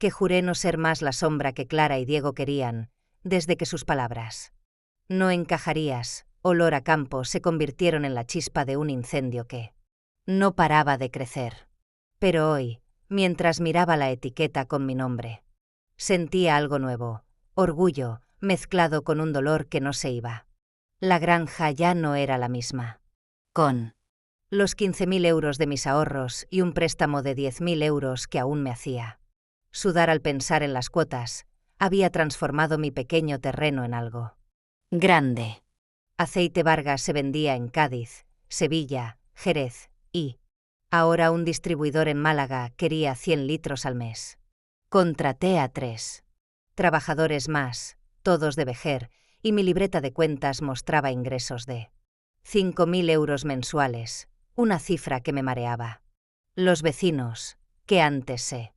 A: que juré no ser más la sombra que Clara y Diego querían, desde que sus palabras «no encajarías», olor a campo, se convirtieron en la chispa de un incendio que no paraba de crecer. Pero hoy, mientras miraba la etiqueta con mi nombre, sentía algo nuevo, orgullo, mezclado con un dolor que no se iba. La granja ya no era la misma. Con los 15.000 euros de mis ahorros y un préstamo de 10.000 euros que aún me hacía sudar al pensar en las cuotas, había transformado mi pequeño terreno en algo grande. Aceite Vargas se vendía en Cádiz, Sevilla, Jerez y ahora un distribuidor en Málaga quería 100 litros al mes. Contraté a 3 trabajadores más, todos de Vejer, y mi libreta de cuentas mostraba ingresos de 5.000 euros mensuales, una cifra que me mareaba. Los vecinos, que antes se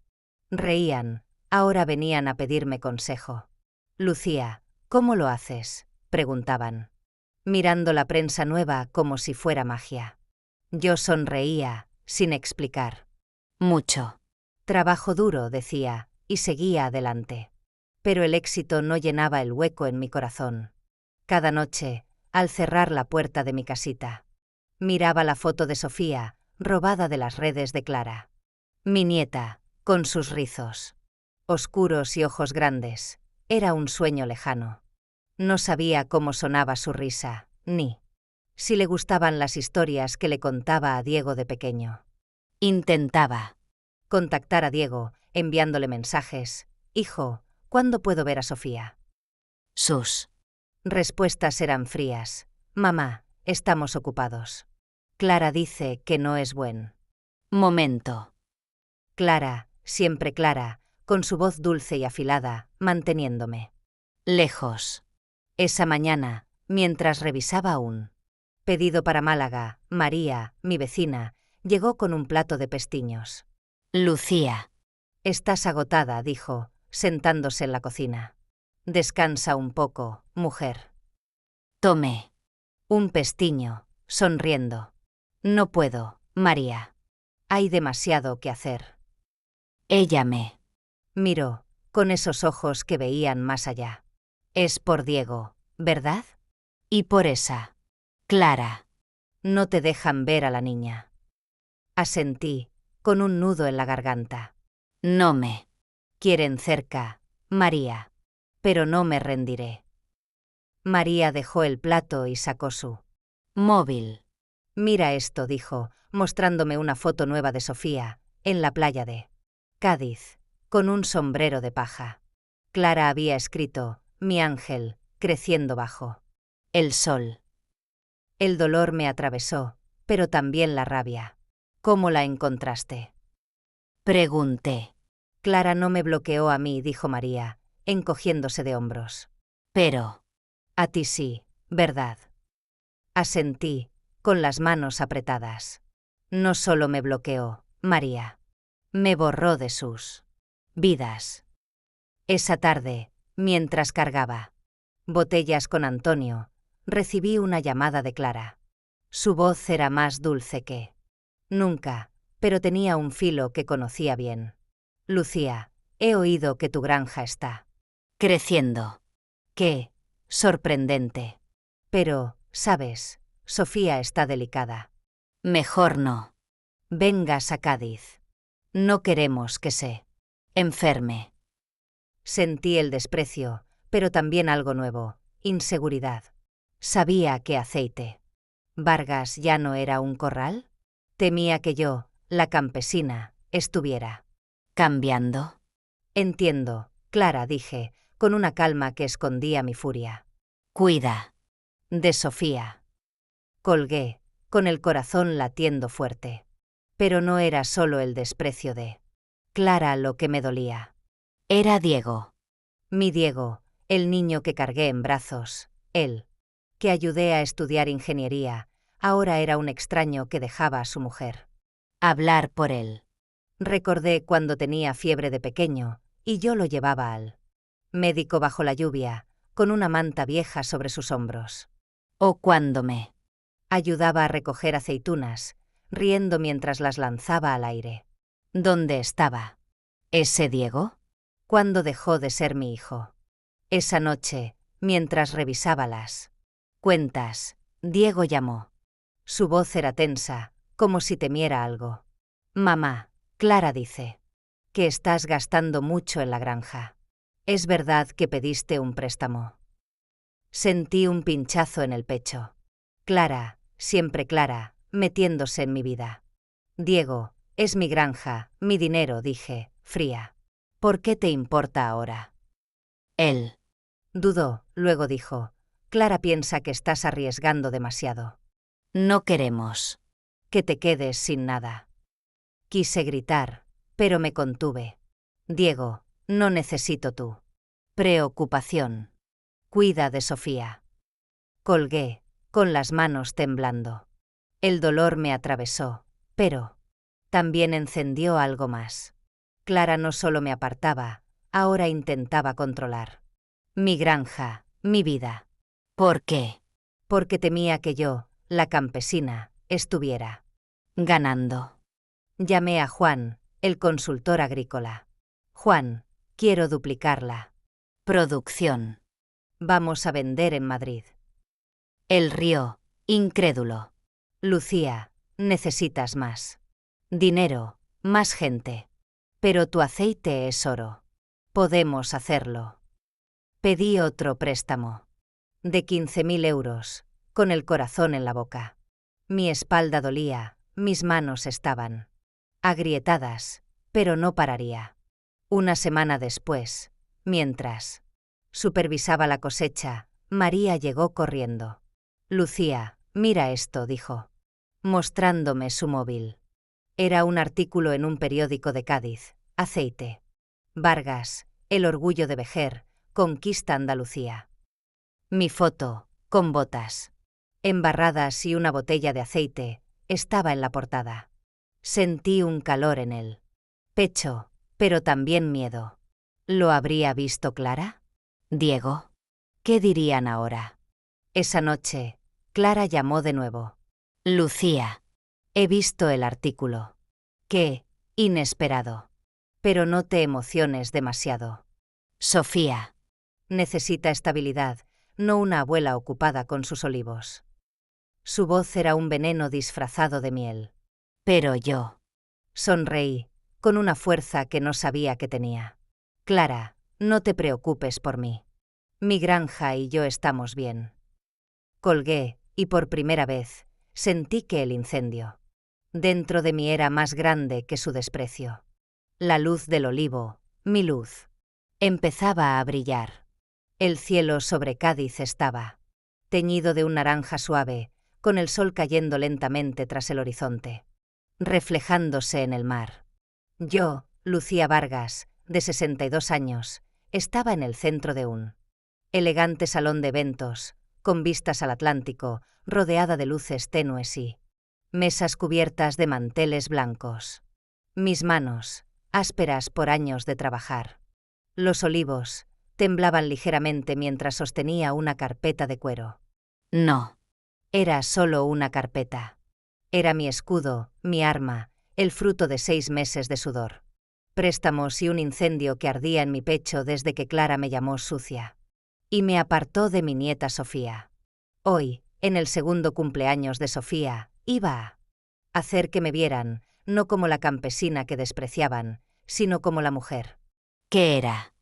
A: reían, ahora venían a pedirme consejo. «Lucía, ¿cómo lo haces?», preguntaban, mirando la prensa nueva como si fuera magia. Yo sonreía, sin explicar. «Mucho. Trabajo duro», decía, y seguía adelante. Pero el éxito no llenaba el hueco en mi corazón. Cada noche, al cerrar la puerta de mi casita, miraba la foto de Sofía, robada de las redes de Clara. Mi nieta, con sus rizos oscuros y ojos grandes, era un sueño lejano. No sabía cómo sonaba su risa, ni si le gustaban las historias que le contaba a Diego de pequeño. Intentaba contactar a Diego, enviándole mensajes. «Hijo, ¿cuándo puedo ver a Sofía?». Sus respuestas eran frías. «Mamá, estamos ocupados. Clara dice que no es buen momento». Clara, siempre Clara, con su voz dulce y afilada, manteniéndome lejos. Esa mañana, mientras revisaba un pedido para Málaga, María, mi vecina, llegó con un plato de pestiños. «Lucía, estás agotada», dijo, sentándose en la cocina. «Descansa un poco, mujer». Tomé un pestiño, sonriendo. «No puedo, María. Hay demasiado que hacer». Ella me miró, con esos ojos que veían más allá. «Es por Diego, ¿verdad? Y por esa Clara. No te dejan ver a la niña». Asentí, con un nudo en la garganta. «No me quieren cerca, María. Pero no me rendiré». María dejó el plato y sacó su móvil. «Mira esto», dijo, mostrándome una foto nueva de Sofía, en la playa de Cádiz, con un sombrero de paja. Clara había escrito «Mi ángel», creciendo bajo el sol. El dolor me atravesó, pero también la rabia. «¿Cómo la encontraste?», pregunté. «Clara no me bloqueó a mí», dijo María, encogiéndose de hombros. «Pero a ti sí, ¿verdad?». Asentí, con las manos apretadas. «No solo me bloqueó, María. Me borró de sus vidas». Esa tarde, mientras cargaba botellas con Antonio, recibí una llamada de Clara. Su voz era más dulce que nunca, pero tenía un filo que conocía bien. «Lucía, he oído que tu granja está creciendo. ¡Qué sorprendente! Pero, ¿sabes? Sofía está delicada. Mejor no vengas a Cádiz. No queremos que se enferme». Sentí el desprecio, pero también algo nuevo, inseguridad. Sabía que Aceite Vargas ya no era un corral. Temía que yo, la campesina, estuviera cambiando. «Entiendo, Clara», dije, con una calma que escondía mi furia. «Cuida de Sofía». Colgué, con el corazón latiendo fuerte. Pero no era solo el desprecio de Clara lo que me dolía. Era Diego. Mi Diego, el niño que cargué en brazos, él, que ayudé a estudiar ingeniería, ahora era un extraño que dejaba a su mujer hablar por él. Recordé cuando tenía fiebre de pequeño, y yo lo llevaba al médico bajo la lluvia, con una manta vieja sobre sus hombros. O cuando me ayudaba a recoger aceitunas, riendo mientras las lanzaba al aire. ¿Dónde estaba ese Diego? ¿Cuándo dejó de ser mi hijo? Esa noche, mientras revisaba las cuentas, Diego llamó. Su voz era tensa, como si temiera algo. Mamá, Clara dice que estás gastando mucho en la granja. ¿Es verdad que pediste un préstamo? Sentí un pinchazo en el pecho. Clara, siempre Clara, metiéndose en mi vida. Diego, es mi granja, mi dinero, dije, fría. ¿Por qué te importa ahora? Él dudó, luego dijo, Clara piensa que estás arriesgando demasiado. No queremos que te quedes sin nada. Quise gritar, pero me contuve. Diego, no necesito tu preocupación. Cuida de Sofía. Colgué, con las manos temblando. El dolor me atravesó, pero también encendió algo más. Clara no solo me apartaba, ahora intentaba controlar mi granja, mi vida. ¿Por qué? Porque temía que yo, la campesina, estuviera ganando. Llamé a Juan, el consultor agrícola. Juan, quiero duplicar la producción. Vamos a vender en Madrid. Él rió, incrédulo. Lucía, necesitas más dinero, más gente. Pero tu aceite es oro. Podemos hacerlo. Pedí otro préstamo. De 15.000 euros, con el corazón en la boca. Mi espalda dolía, mis manos estaban agrietadas, pero no pararía. Una semana después, mientras supervisaba la cosecha, María llegó corriendo. Lucía, mira esto, dijo, mostrándome su móvil. Era un artículo en un periódico de Cádiz. Aceite. Vargas, el orgullo de Vejer, conquista Andalucía. Mi foto, con botas embarradas y una botella de aceite, estaba en la portada. Sentí un calor en el pecho, pero también miedo. ¿Lo habría visto Clara? Diego. ¿Qué dirían ahora? Esa noche, Clara llamó de nuevo. Lucía. He visto el artículo. Qué inesperado. Pero no te emociones demasiado. Sofía. Necesita estabilidad, no una abuela ocupada con sus olivos. Su voz era un veneno disfrazado de miel. Pero yo sonreí, con una fuerza que no sabía que tenía. Clara, no te preocupes por mí. Mi granja y yo estamos bien. Colgué, y por primera vez, sentí que el incendio dentro de mí era más grande que su desprecio. La luz del olivo, mi luz, empezaba a brillar. El cielo sobre Cádiz estaba teñido de un naranja suave, con el sol cayendo lentamente tras el horizonte, reflejándose en el mar. Yo, Lucía Vargas, de 62 años, estaba en el centro de un elegante salón de eventos, con vistas al Atlántico, rodeada de luces tenues y mesas cubiertas de manteles blancos. Mis manos, ásperas por años de trabajar. Los olivos temblaban ligeramente mientras sostenía una carpeta de cuero. No. Era solo una carpeta. Era mi escudo, mi arma, el fruto de 6 meses de sudor. Préstamos y un incendio que ardía en mi pecho desde que Clara me llamó sucia. Y me apartó de mi nieta Sofía. Hoy, en el segundo cumpleaños de Sofía, iba a hacer que me vieran, no como la campesina que despreciaban, sino como la mujer. ¿Qué era?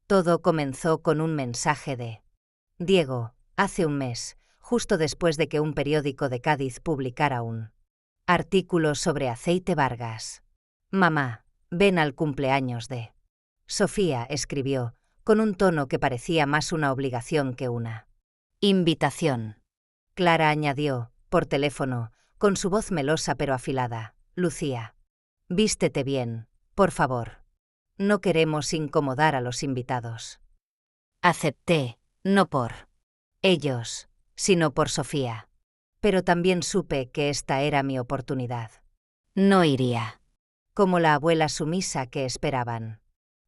A: Todo comenzó con un mensaje de Diego, hace un mes, justo después de que un periódico de Cádiz publicara un artículo sobre aceite Vargas. Mamá, ven al cumpleaños de Sofía, escribió, con un tono que parecía más una obligación que una invitación. Clara añadió, por teléfono, con su voz melosa pero afilada, Lucía, vístete bien, por favor. No queremos incomodar a los invitados. Acepté, no por ellos, sino por Sofía. Pero también supe que esta era mi oportunidad. No iría como la abuela sumisa que esperaban.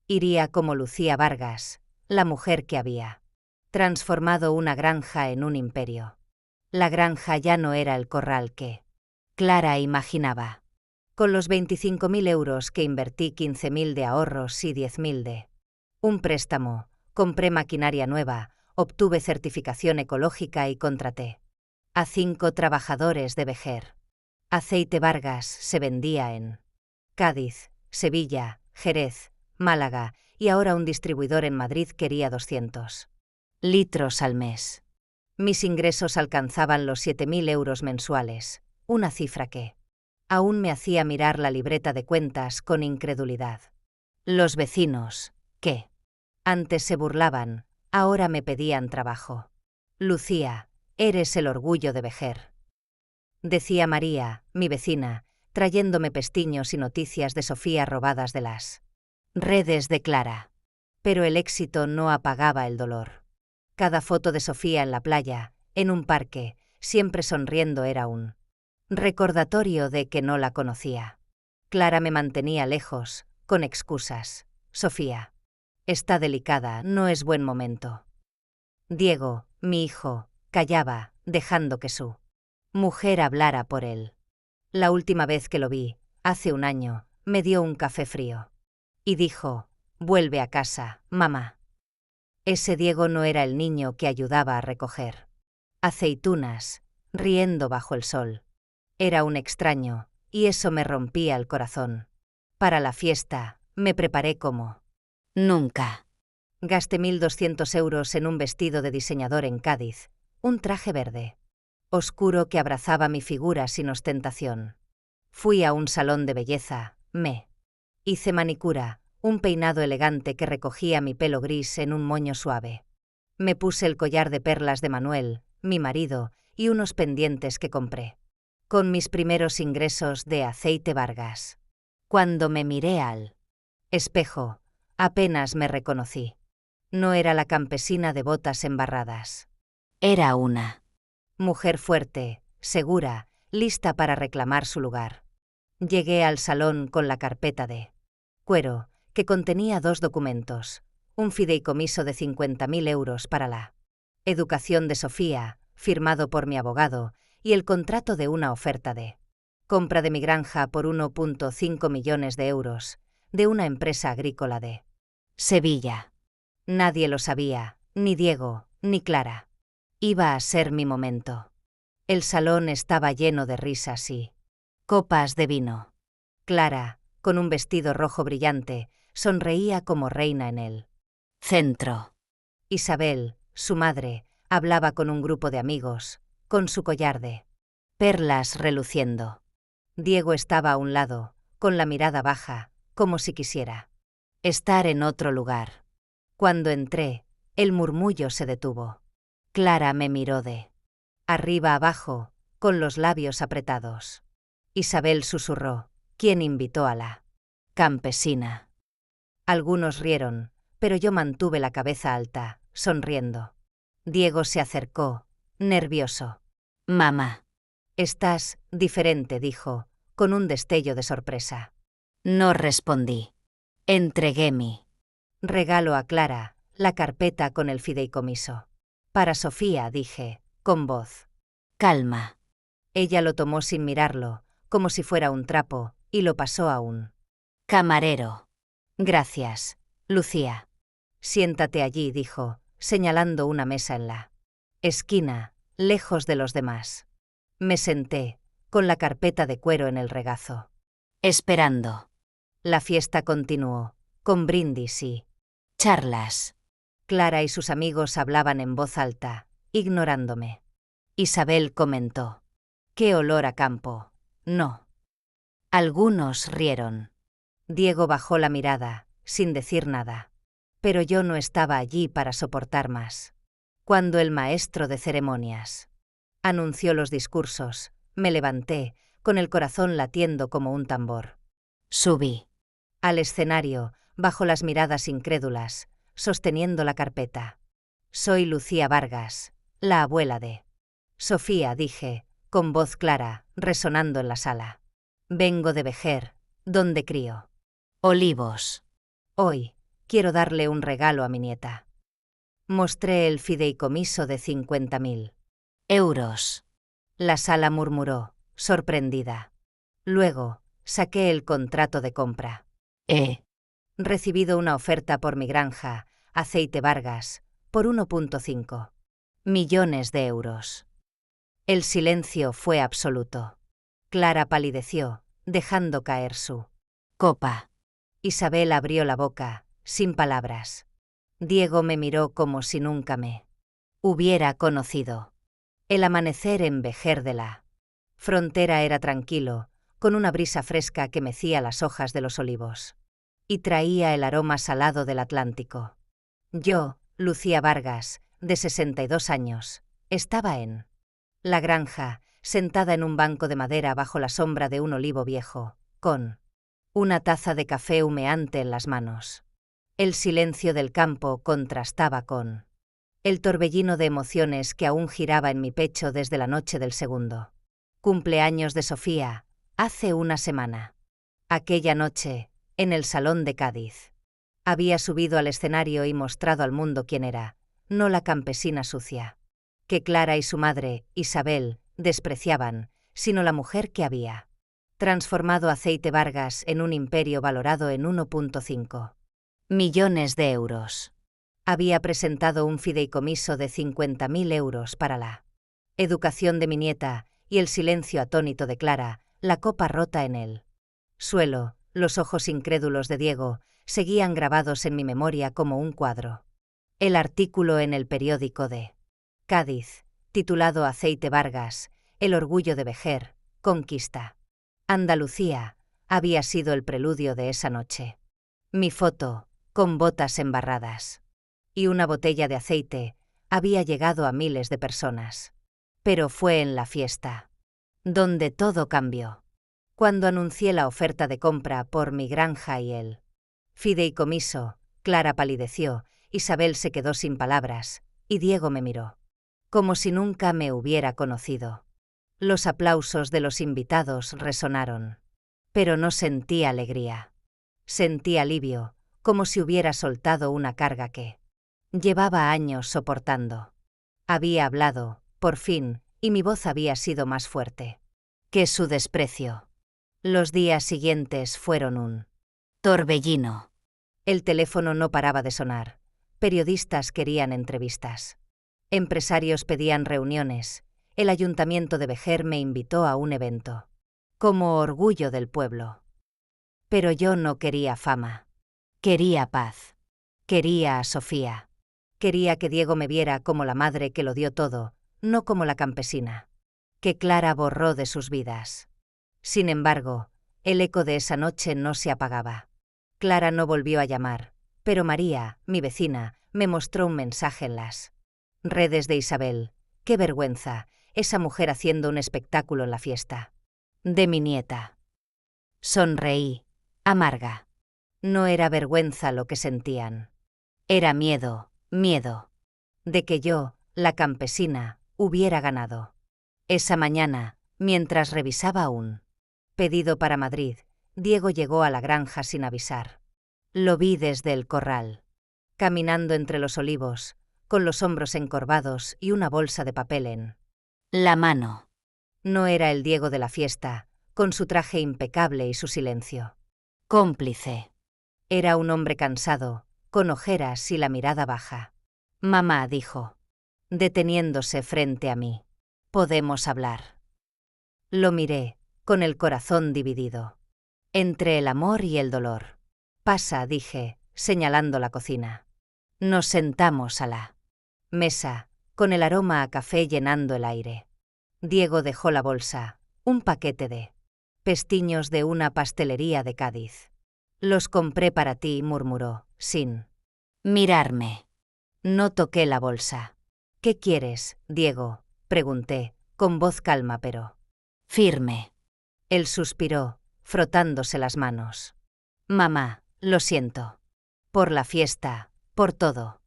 A: Iría como Lucía Vargas, la mujer que había transformado una granja en un imperio. La granja ya no era el corral que Clara imaginaba. Con los 25.000 euros que invertí, 15.000 de ahorros y 10.000 de Un préstamo, compré maquinaria nueva, obtuve certificación ecológica y contraté a 5 trabajadores de Vejer. Aceite Vargas se vendía en Cádiz, Sevilla, Jerez, Málaga, y ahora un distribuidor en Madrid quería 200 litros al mes. Mis ingresos alcanzaban los 7.000 euros mensuales, una cifra que aún me hacía mirar la libreta de cuentas con incredulidad. Los vecinos, que antes se burlaban, ahora me pedían trabajo. Lucía, eres el orgullo de Vejer, decía María, mi vecina, trayéndome pestiños y noticias de Sofía robadas de las redes de Clara. Pero el éxito no apagaba el dolor. Cada foto de Sofía en la playa, en un parque, siempre sonriendo era un recordatorio de que no la conocía. Clara me mantenía lejos, con excusas. Sofía está delicada, no es buen momento. Diego, mi hijo, callaba, dejando que su mujer hablara por él. La última vez que lo vi, hace un año, me dio un café frío. Y dijo, vuelve a casa, mamá. Ese Diego no era el niño que ayudaba a recoger aceitunas, riendo bajo el sol. Era un extraño, y eso me rompía el corazón. Para la fiesta, me preparé como nunca. Gasté 1.200 euros en un vestido de diseñador en Cádiz, un traje verde oscuro que abrazaba mi figura sin ostentación. Fui a un salón de belleza, me hice manicura, un peinado elegante que recogía mi pelo gris en un moño suave. Me puse el collar de perlas de Manuel, mi marido, y unos pendientes que compré con mis primeros ingresos de Aceite Vargas. Cuando me miré al espejo, apenas me reconocí. No era la campesina de botas embarradas. Era una mujer fuerte, segura, lista para reclamar su lugar. Llegué al salón con la carpeta de cuero, que contenía 2 documentos, un fideicomiso de 50.000 euros para la educación de Sofía, firmado por mi abogado, y el contrato de una oferta de compra de mi granja por 1,5 millones de euros, de una empresa agrícola de Sevilla. Nadie lo sabía, ni Diego, ni Clara. Iba a ser mi momento. El salón estaba lleno de risas y copas de vino. Clara, con un vestido rojo brillante, sonreía como reina en el centro. Isabel, su madre, hablaba con un grupo de amigos, con su collar de perlas reluciendo. Diego estaba a un lado, con la mirada baja, como si quisiera estar en otro lugar. Cuando entré, el murmullo se detuvo. Clara me miró de arriba abajo, con los labios apretados. Isabel susurró, ¿quién invitó a la campesina? Algunos rieron, pero yo mantuve la cabeza alta, sonriendo. Diego se acercó, nervioso. Mamá. Estás diferente, dijo, con un destello de sorpresa. No respondí. Entregué mi regalo a Clara, la carpeta con el fideicomiso. Para Sofía, dije, con voz calma. Ella lo tomó sin mirarlo, como si fuera un trapo, y lo pasó a un camarero. Gracias, Lucía. Siéntate allí, dijo, señalando una mesa en la esquina, lejos de los demás. Me senté, con la carpeta de cuero en el regazo, esperando. La fiesta continuó, con brindis y charlas. Clara y sus amigos hablaban en voz alta, ignorándome. Isabel comentó, «¡Qué olor a campo!». No. Algunos rieron. Diego bajó la mirada, sin decir nada. Pero yo no estaba allí para soportar más. Cuando el maestro de ceremonias anunció los discursos, me levanté, con el corazón latiendo como un tambor. Subí al escenario, bajo las miradas incrédulas, sosteniendo la carpeta. Soy Lucía Vargas, la abuela de Sofía, dije, con voz clara, resonando en la sala. Vengo de Vejer, donde crío olivos. Hoy, quiero darle un regalo a mi nieta. Mostré el fideicomiso de 50.000 euros. La sala murmuró, sorprendida. Luego, saqué el contrato de compra. Recibido una oferta por mi granja, Aceite Vargas, por 1,5 millones de euros. El silencio fue absoluto. Clara palideció, dejando caer su copa. Isabel abrió la boca, sin palabras. Diego me miró como si nunca me hubiera conocido. El amanecer en Vejer de la Frontera era tranquilo, con una brisa fresca que mecía las hojas de los olivos. Y traía el aroma salado del Atlántico. Yo, Lucía Vargas, de 62 años, estaba en la granja, sentada en un banco de madera bajo la sombra de un olivo viejo, con una taza de café humeante en las manos. El silencio del campo contrastaba con el torbellino de emociones que aún giraba en mi pecho desde la noche del segundo cumpleaños de Sofía, hace una semana. Aquella noche, en el Salón de Cádiz. Había subido al escenario y mostrado al mundo quién era, no la campesina sucia que Clara y su madre, Isabel, despreciaban, sino la mujer que había transformado Aceite Vargas en un imperio valorado en 1,5 millones de euros. Había presentado un fideicomiso de 50.000 euros para la educación de mi nieta y el silencio atónito de Clara, la copa rota en el suelo, los ojos incrédulos de Diego, seguían grabados en mi memoria como un cuadro. El artículo en el periódico de Cádiz, titulado Aceite Vargas, el orgullo de Vejer, conquista Andalucía, había sido el preludio de esa noche. Mi foto, con botas embarradas y una botella de aceite, había llegado a miles de personas. Pero fue en la fiesta donde todo cambió. Cuando anuncié la oferta de compra por mi granja y el fideicomiso, Clara palideció, Isabel se quedó sin palabras, y Diego me miró como si nunca me hubiera conocido. Los aplausos de los invitados resonaron. Pero no sentí alegría. Sentí alivio, como si hubiera soltado una carga que llevaba años soportando. Había hablado, por fin, y mi voz había sido más fuerte que su desprecio. Los días siguientes fueron un torbellino. El teléfono no paraba de sonar. Periodistas querían entrevistas. Empresarios pedían reuniones. El ayuntamiento de Vejer me invitó a un evento como orgullo del pueblo. Pero yo no quería fama. Quería paz. Quería a Sofía. Quería que Diego me viera como la madre que lo dio todo, no como la campesina que Clara borró de sus vidas. Sin embargo, el eco de esa noche no se apagaba. Clara no volvió a llamar, pero María, mi vecina, me mostró un mensaje en las redes de Isabel. ¡Qué vergüenza! Esa mujer haciendo un espectáculo en la fiesta de mi nieta. Sonreí, amarga. No era vergüenza lo que sentían. Era miedo, miedo. De que yo, la campesina, hubiera ganado. Esa mañana, mientras revisaba un pedido para Madrid, Diego llegó a la granja sin avisar. Lo vi desde el corral, caminando entre los olivos, con los hombros encorvados y una bolsa de papel en la mano. No era el Diego de la fiesta, con su traje impecable y su silencio cómplice. Era un hombre cansado, con ojeras y la mirada baja. Mamá, dijo, deteniéndose frente a mí. ¿Podemos hablar? Lo miré, con el corazón dividido entre el amor y el dolor. Pasa, dije, señalando la cocina. Nos sentamos a la mesa, con el aroma a café llenando el aire. Diego dejó la bolsa, un paquete de pestiños de una pastelería de Cádiz. Los compré para ti, murmuró, sin mirarme. No toqué la bolsa. ¿Qué quieres, Diego?, pregunté, con voz calma pero firme. Él suspiró, frotándose las manos. Mamá, lo siento. Por la fiesta, por todo.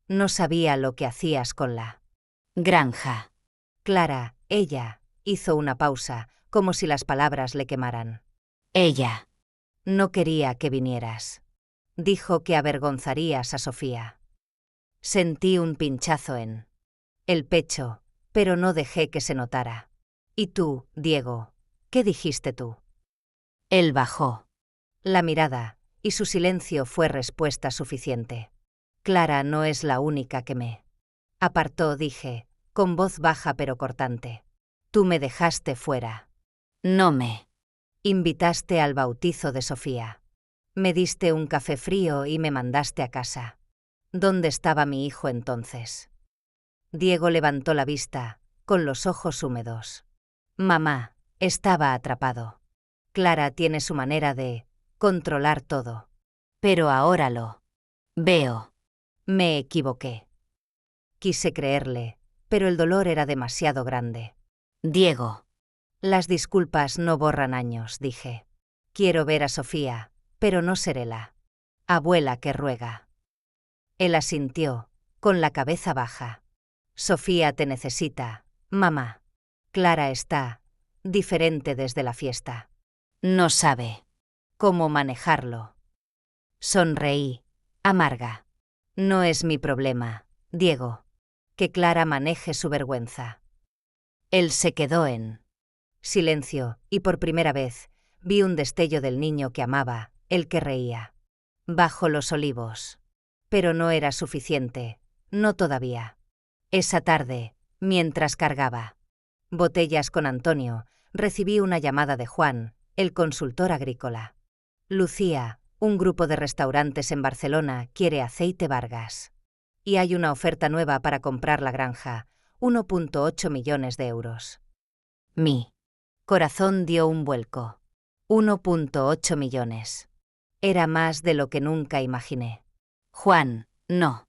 A: No sabía lo que hacías con la granja. Clara, ella, hizo una pausa, como si las palabras le quemaran. Ella. No quería que vinieras. Dijo que avergonzarías a Sofía. Sentí un pinchazo en el pecho, pero no dejé que se notara. ¿Y tú, Diego? ¿Qué dijiste tú? Él bajó la mirada, y su silencio fue respuesta suficiente. Clara no es la única que me apartó, dije, con voz baja pero cortante. Tú me dejaste fuera. No me invitaste al bautizo de Sofía. Me diste un café frío y me mandaste a casa. ¿Dónde estaba mi hijo entonces? Diego levantó la vista, con los ojos húmedos. Mamá, estaba atrapado. Clara tiene su manera de controlar todo. Pero ahora lo veo. Me equivoqué. Quise creerle, pero el dolor era demasiado grande. Diego. Las disculpas no borran años, dije. Quiero ver a Sofía, pero no seré la abuela que ruega. Él asintió, con la cabeza baja. Sofía te necesita, mamá. Clara está diferente desde la fiesta. No sabe cómo manejarlo. Sonreí, amarga. No es mi problema, Diego. Que Clara maneje su vergüenza. Él se quedó en silencio, y por primera vez vi un destello del niño que amaba, el que reía. Bajo los olivos. Pero no era suficiente, no todavía. Esa tarde, mientras cargaba botellas con Antonio, recibí una llamada de Juan, el consultor agrícola. Lucía, un grupo de restaurantes en Barcelona quiere aceite Vargas. Y hay una oferta nueva para comprar la granja, 1,8 millones de euros. Mi corazón dio un vuelco. 1,8 millones. Era más de lo que nunca imaginé. Juan, no.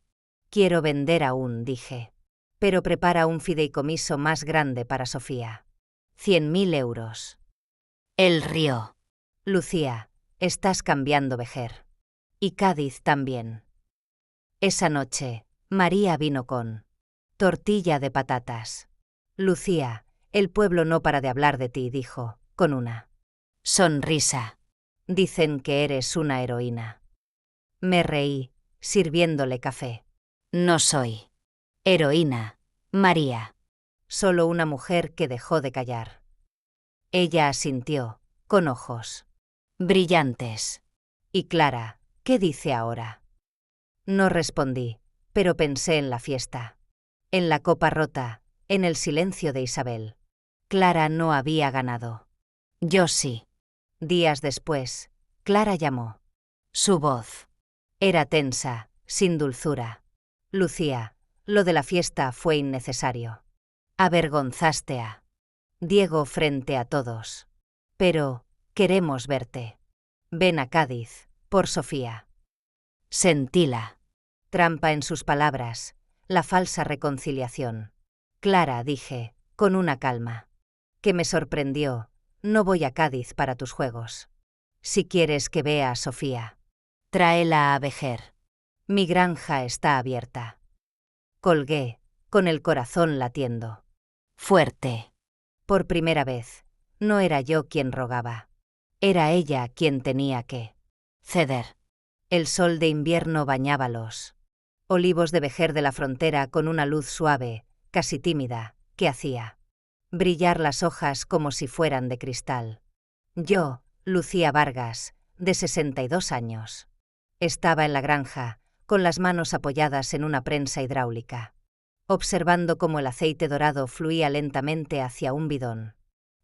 A: Quiero vender aún, dije. Pero prepara un fideicomiso más grande para Sofía. 100.000 euros. Él rió. Lucía, estás cambiando, Vejer. Y Cádiz también. Esa noche, María vino con tortilla de patatas. Lucía, el pueblo no para de hablar de ti, dijo, con una sonrisa. Dicen que eres una heroína. Me reí, sirviéndole café. No soy heroína, María. Solo una mujer que dejó de callar. Ella asintió, con ojos brillantes. Y Clara, ¿qué dice ahora? No respondí, pero pensé en la fiesta. En la copa rota, en el silencio de Isabel. Clara no había ganado. Yo sí. Días después, Clara llamó. Su voz era tensa, sin dulzura. Lucía, lo de la fiesta fue innecesario. Avergonzaste a Diego frente a todos. Pero, queremos verte. Ven a Cádiz, por Sofía. Sentí la trampa en sus palabras, la falsa reconciliación. Clara, dije, con una calma, que me sorprendió, no voy a Cádiz para tus juegos. Si quieres que vea a Sofía, tráela a Vejer. Mi granja está abierta. Colgué, con el corazón latiendo. Fuerte. Por primera vez, no era yo quien rogaba. Era ella quien tenía que ceder. El sol de invierno bañaba los olivos de Vejer de la frontera con una luz suave, casi tímida, que hacía brillar las hojas como si fueran de cristal. Yo, Lucía Vargas, de 62 años. Estaba en la granja, con las manos apoyadas en una prensa hidráulica, observando cómo el aceite dorado fluía lentamente hacia un bidón.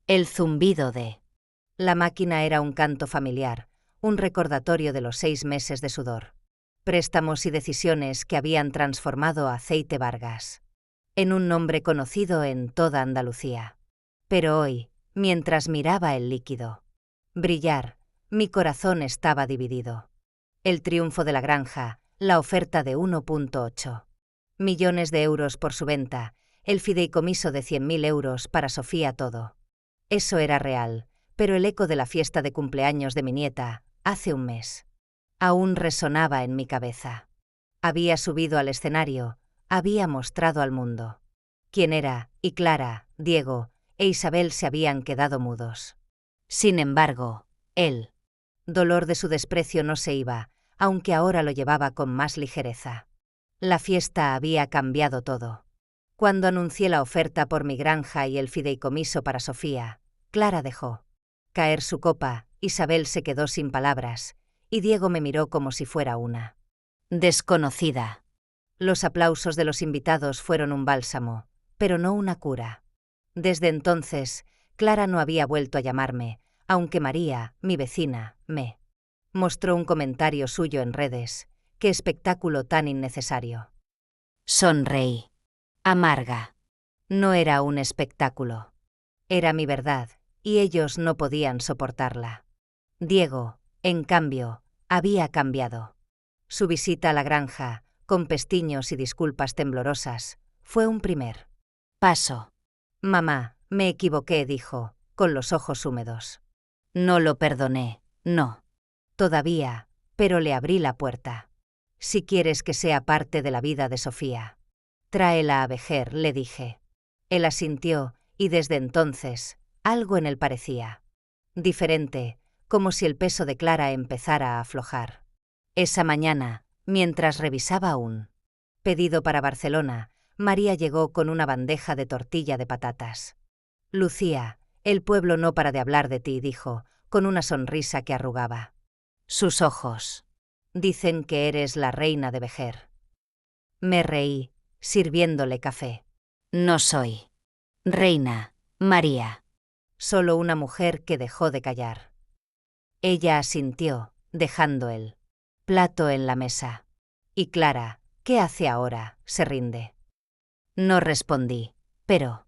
A: El zumbido de la máquina era un canto familiar, un recordatorio de los 6 meses de sudor, préstamos y decisiones que habían transformado a Aceite Vargas en un nombre conocido en toda Andalucía. Pero hoy, mientras miraba el líquido brillar, mi corazón estaba dividido. El triunfo de la granja, la oferta de 1,8 millones de euros por su venta, el fideicomiso de 100.000 euros para Sofía, todo. Eso era real, pero el eco de la fiesta de cumpleaños de mi nieta, hace un mes, aún resonaba en mi cabeza. Había subido al escenario, había mostrado al mundo quién era, y Clara, Diego e Isabel se habían quedado mudos. Sin embargo, el dolor de su desprecio no se iba, aunque ahora lo llevaba con más ligereza. La fiesta había cambiado todo. Cuando anuncié la oferta por mi granja y el fideicomiso para Sofía, Clara dejó caer su copa, Isabel se quedó sin palabras, y Diego me miró como si fuera una desconocida. Los aplausos de los invitados fueron un bálsamo, pero no una cura. Desde entonces, Clara no había vuelto a llamarme, aunque María, mi vecina, me mostró un comentario suyo en redes. ¡Qué espectáculo tan innecesario! Sonreí. Amarga. No era un espectáculo. Era mi verdad, y ellos no podían soportarla. Diego, en cambio, había cambiado. Su visita a la granja, con pestiños y disculpas temblorosas, fue un primer paso. Mamá, me equivoqué, dijo, con los ojos húmedos. No lo perdoné, no. Todavía, pero le abrí la puerta. Si quieres que sea parte de la vida de Sofía, tráela a Vejer, le dije. Él asintió, y desde entonces, algo en él parecía diferente, como si el peso de Clara empezara a aflojar. Esa mañana, mientras revisaba un pedido para Barcelona, María llegó con una bandeja de tortilla de patatas. Lucía, el pueblo no para de hablar de ti, dijo, con una sonrisa que arrugaba sus ojos. Dicen que eres la reina de Vejer. Me reí, sirviéndole café. No soy reina, María. Solo una mujer que dejó de callar. Ella asintió, dejando el plato en la mesa. Y Clara, ¿qué hace ahora? Se rinde. No respondí, pero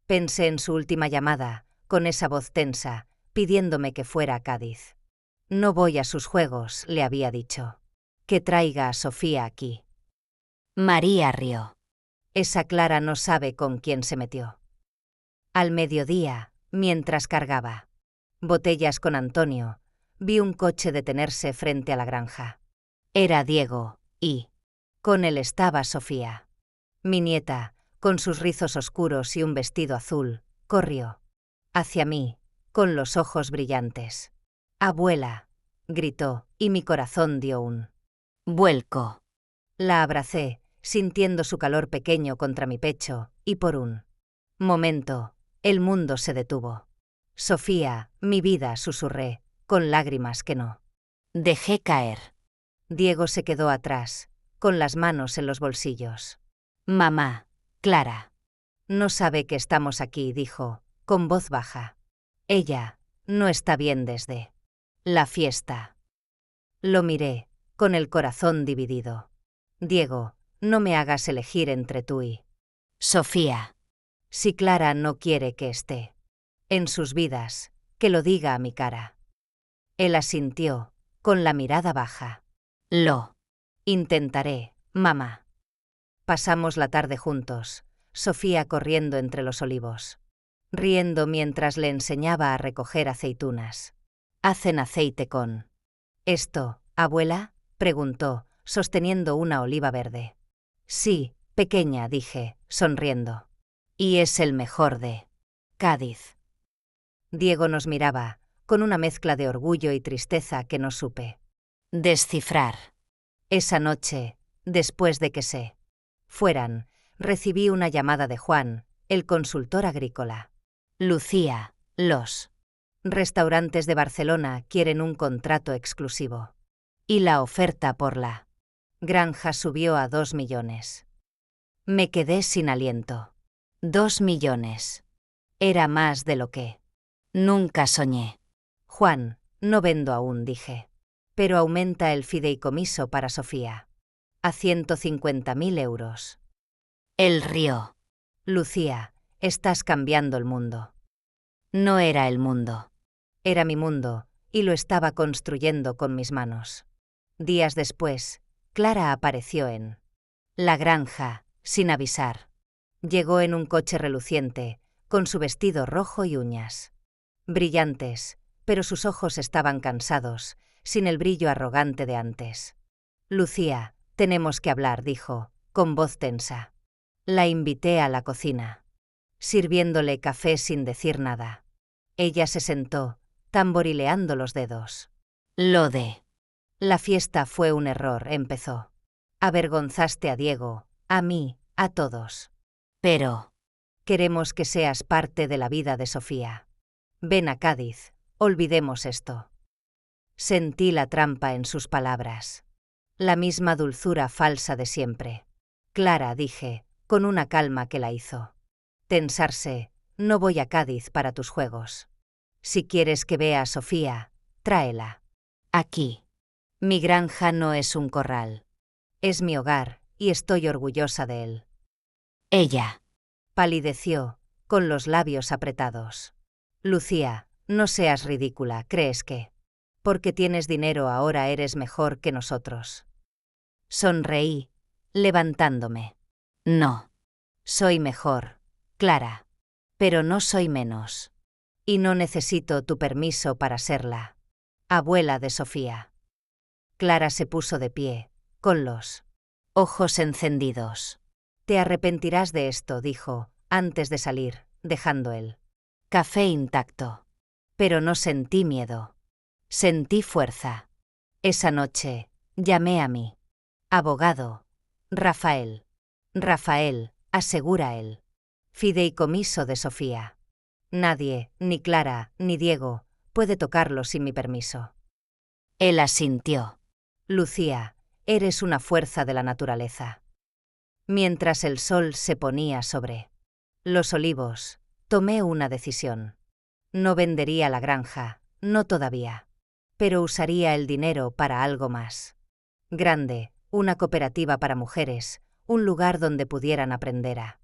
A: pensé en su última llamada, con esa voz tensa, pidiéndome que fuera a Cádiz. No voy a sus juegos, le había dicho. Que traiga a Sofía aquí. María rió. Esa Clara no sabe con quién se metió. Al mediodía, mientras cargaba botellas con Antonio, vi un coche detenerse frente a la granja. Era Diego, y con él estaba Sofía. Mi nieta, con sus rizos oscuros y un vestido azul, corrió hacia mí, con los ojos brillantes. «Abuela», gritó, y mi corazón dio un vuelco. La abracé, sintiendo su calor pequeño contra mi pecho, y por un momento, el mundo se detuvo. «Sofía, mi vida», susurré, con lágrimas que no dejé caer. Diego se quedó atrás, con las manos en los bolsillos. «Mamá, Clara. No sabe que estamos aquí», dijo, con voz baja. «Ella no está bien desde la fiesta». Lo miré, con el corazón dividido. «Diego, no me hagas elegir entre tú y Sofía. Si Clara no quiere que esté en sus vidas, que lo diga a mi cara». Él asintió, con la mirada baja. «Lo intentaré, mamá». Pasamos la tarde juntos, Sofía corriendo entre los olivos, riendo mientras le enseñaba a recoger aceitunas. «Hacen aceite con esto, abuela», preguntó, sosteniendo una oliva verde. «Sí, pequeña», dije, sonriendo. «Y es el mejor de Cádiz». Diego nos miraba, con una mezcla de orgullo y tristeza que no supe descifrar. Esa noche, después de que se fueran, recibí una llamada de Juan, el consultor agrícola. «Lucía, los restaurantes de Barcelona quieren un contrato exclusivo. Y la oferta por la granja subió a 2 millones». Me quedé sin aliento. 2 millones. Era más de lo que nunca soñé. «Juan, no vendo aún», dije. «Pero aumenta el fideicomiso para Sofía a 150.000 euros». Él rió. «Lucía, estás cambiando el mundo». No era el mundo. Era mi mundo, y lo estaba construyendo con mis manos. Días después, Clara apareció en la granja, sin avisar. Llegó en un coche reluciente, con su vestido rojo y uñas brillantes, pero sus ojos estaban cansados, sin el brillo arrogante de antes. «Lucía, tenemos que hablar», dijo, con voz tensa. La invité a la cocina, sirviéndole café sin decir nada. Ella se sentó, tamborileando los dedos. «Lo de la fiesta fue un error», empezó. «Avergonzaste a Diego, a mí, a todos. Pero queremos que seas parte de la vida de Sofía. Ven a Cádiz, olvidemos esto». Sentí la trampa en sus palabras. La misma dulzura falsa de siempre. Clara, dije, con una calma que la hizo tensarse, no voy a Cádiz para tus juegos. Si quieres que vea a Sofía, tráela. Aquí. Mi granja no es un corral. Es mi hogar, y estoy orgullosa de él. Ella palideció, con los labios apretados. Lucía, no seas ridícula, ¿crees que? Porque tienes dinero ahora eres mejor que nosotros. Sonreí, levantándome. No. Soy mejor, Clara. Pero no soy menos. Y no necesito tu permiso para serla. Abuela de Sofía. Clara se puso de pie, con los ojos encendidos. Te arrepentirás de esto, dijo, antes de salir, dejando el café intacto. Pero no sentí miedo. Sentí fuerza. Esa noche, llamé a mi abogado. Rafael. Rafael, asegura él. Fideicomiso de Sofía. Nadie, ni Clara, ni Diego, puede tocarlo sin mi permiso. Él asintió. Lucía, eres una fuerza de la naturaleza. Mientras el sol se ponía sobre los olivos, tomé una decisión. No vendería la granja, no todavía. Pero usaría el dinero para algo más grande, una cooperativa para mujeres, un lugar donde pudieran aprender a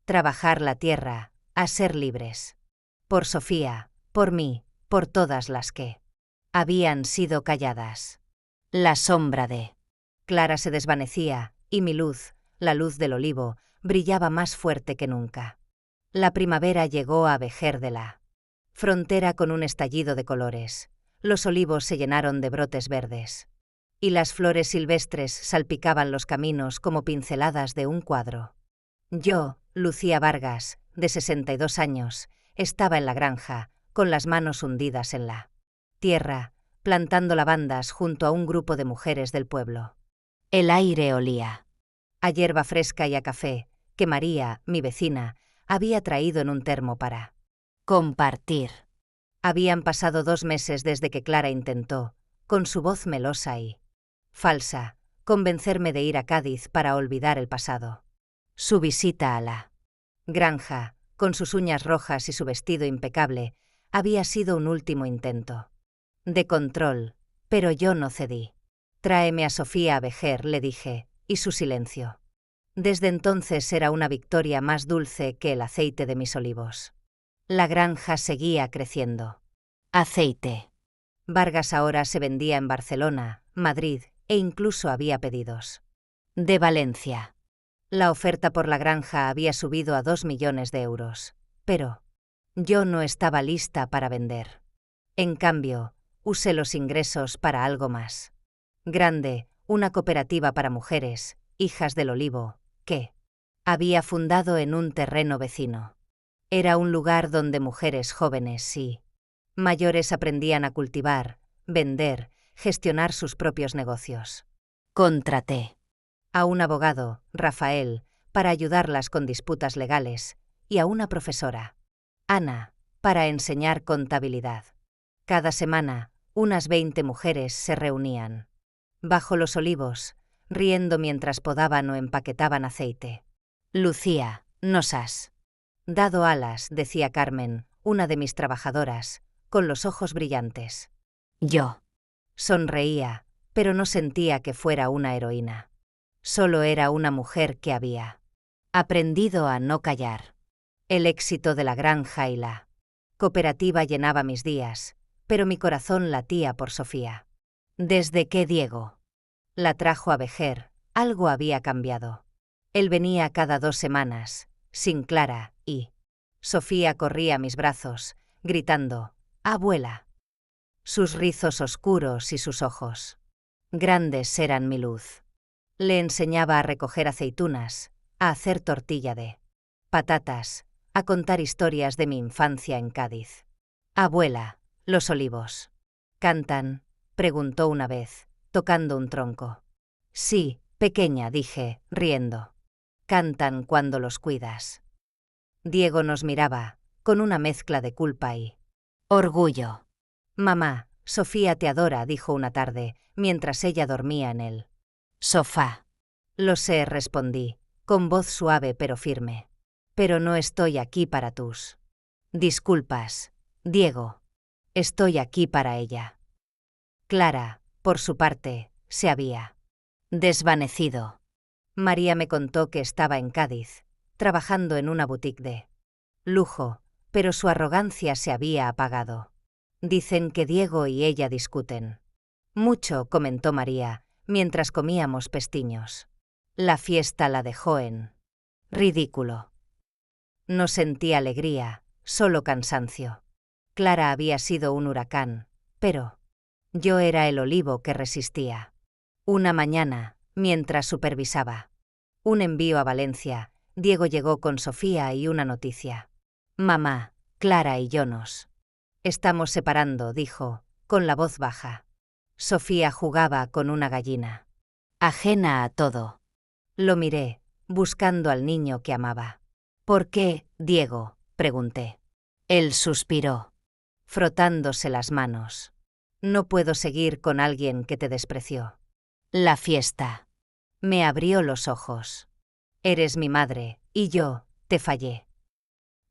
A: trabajar la tierra, a ser libres. Por Sofía, por mí, por todas las que habían sido calladas. La sombra de Clara se desvanecía, y mi luz, la luz del olivo, brillaba más fuerte que nunca. La primavera llegó a Vejer de la frontera con un estallido de colores. Los olivos se llenaron de brotes verdes. Y las flores silvestres salpicaban los caminos como pinceladas de un cuadro. Yo, Lucía Vargas, de 62 años, estaba en la granja, con las manos hundidas en la tierra, plantando lavandas junto a un grupo de mujeres del pueblo. El aire olía a hierba fresca y a café, que María, mi vecina, había traído en un termo para compartir. Habían pasado 2 meses desde que Clara intentó, con su voz melosa y falsa, convencerme de ir a Cádiz para olvidar el pasado. Su visita a la granja, con sus uñas rojas y su vestido impecable, había sido un último intento de control, pero yo no cedí. Tráeme a Sofía a Vejer, le dije, y su silencio. Desde entonces era una victoria más dulce que el aceite de mis olivos. La granja seguía creciendo. Aceite. Vargas ahora se vendía en Barcelona, Madrid, e incluso había pedidos de Valencia. La oferta por la granja había subido a 2 millones de euros. Pero yo no estaba lista para vender. En cambio, usé los ingresos para algo más grande, una cooperativa para mujeres, hijas del olivo, que había fundado en un terreno vecino. Era un lugar donde mujeres jóvenes y mayores aprendían a cultivar, vender, gestionar sus propios negocios. Contraté a un abogado, Rafael, para ayudarlas con disputas legales, y a una profesora, Ana, para enseñar contabilidad. Cada semana, unas 20 mujeres se reunían bajo los olivos, riendo mientras podaban o empaquetaban aceite. Lucía, nos has dado alas, decía Carmen, una de mis trabajadoras, con los ojos brillantes. Yo sonreía, pero no sentía que fuera una heroína. Solo era una mujer que había aprendido a no callar. El éxito de la granja y la cooperativa llenaba mis días, pero mi corazón latía por Sofía. Desde que Diego la trajo a Vejer, algo había cambiado. Él venía cada 2 semanas, sin Clara, y Sofía corría a mis brazos, gritando, «¡Abuela!». Sus rizos oscuros y sus ojos grandes eran mi luz. Le enseñaba a recoger aceitunas, a hacer tortilla de patatas, a contar historias de mi infancia en Cádiz. «Abuela, los olivos ¿cantan?», preguntó una vez, tocando un tronco. «Sí, pequeña», dije, riendo. «Cantan cuando los cuidas». Diego nos miraba, con una mezcla de culpa y orgullo. «Mamá, Sofía te adora, dijo una tarde, mientras ella dormía en el sofá. Lo sé, respondí, con voz suave pero firme. Pero no estoy aquí para tus disculpas, Diego. Estoy aquí para ella. Clara, por su parte, se había desvanecido. María me contó que estaba en Cádiz, trabajando en una boutique de lujo, pero su arrogancia se había apagado. Dicen que Diego y ella discuten mucho, comentó María, mientras comíamos pestiños. La fiesta la dejó en ridículo. No sentí alegría, solo cansancio. Clara había sido un huracán, pero yo era el olivo que resistía. Una mañana, mientras supervisaba un envío a Valencia, Diego llegó con Sofía y una noticia. Mamá, Clara y yo nos estamos separando, dijo, con la voz baja. Sofía jugaba con una gallina. Ajena a todo. Lo miré, buscando al niño que amaba. ¿Por qué, Diego?, pregunté. Él suspiró, frotándose las manos. No puedo seguir con alguien que te despreció. La fiesta me abrió los ojos. Eres mi madre, y yo te fallé.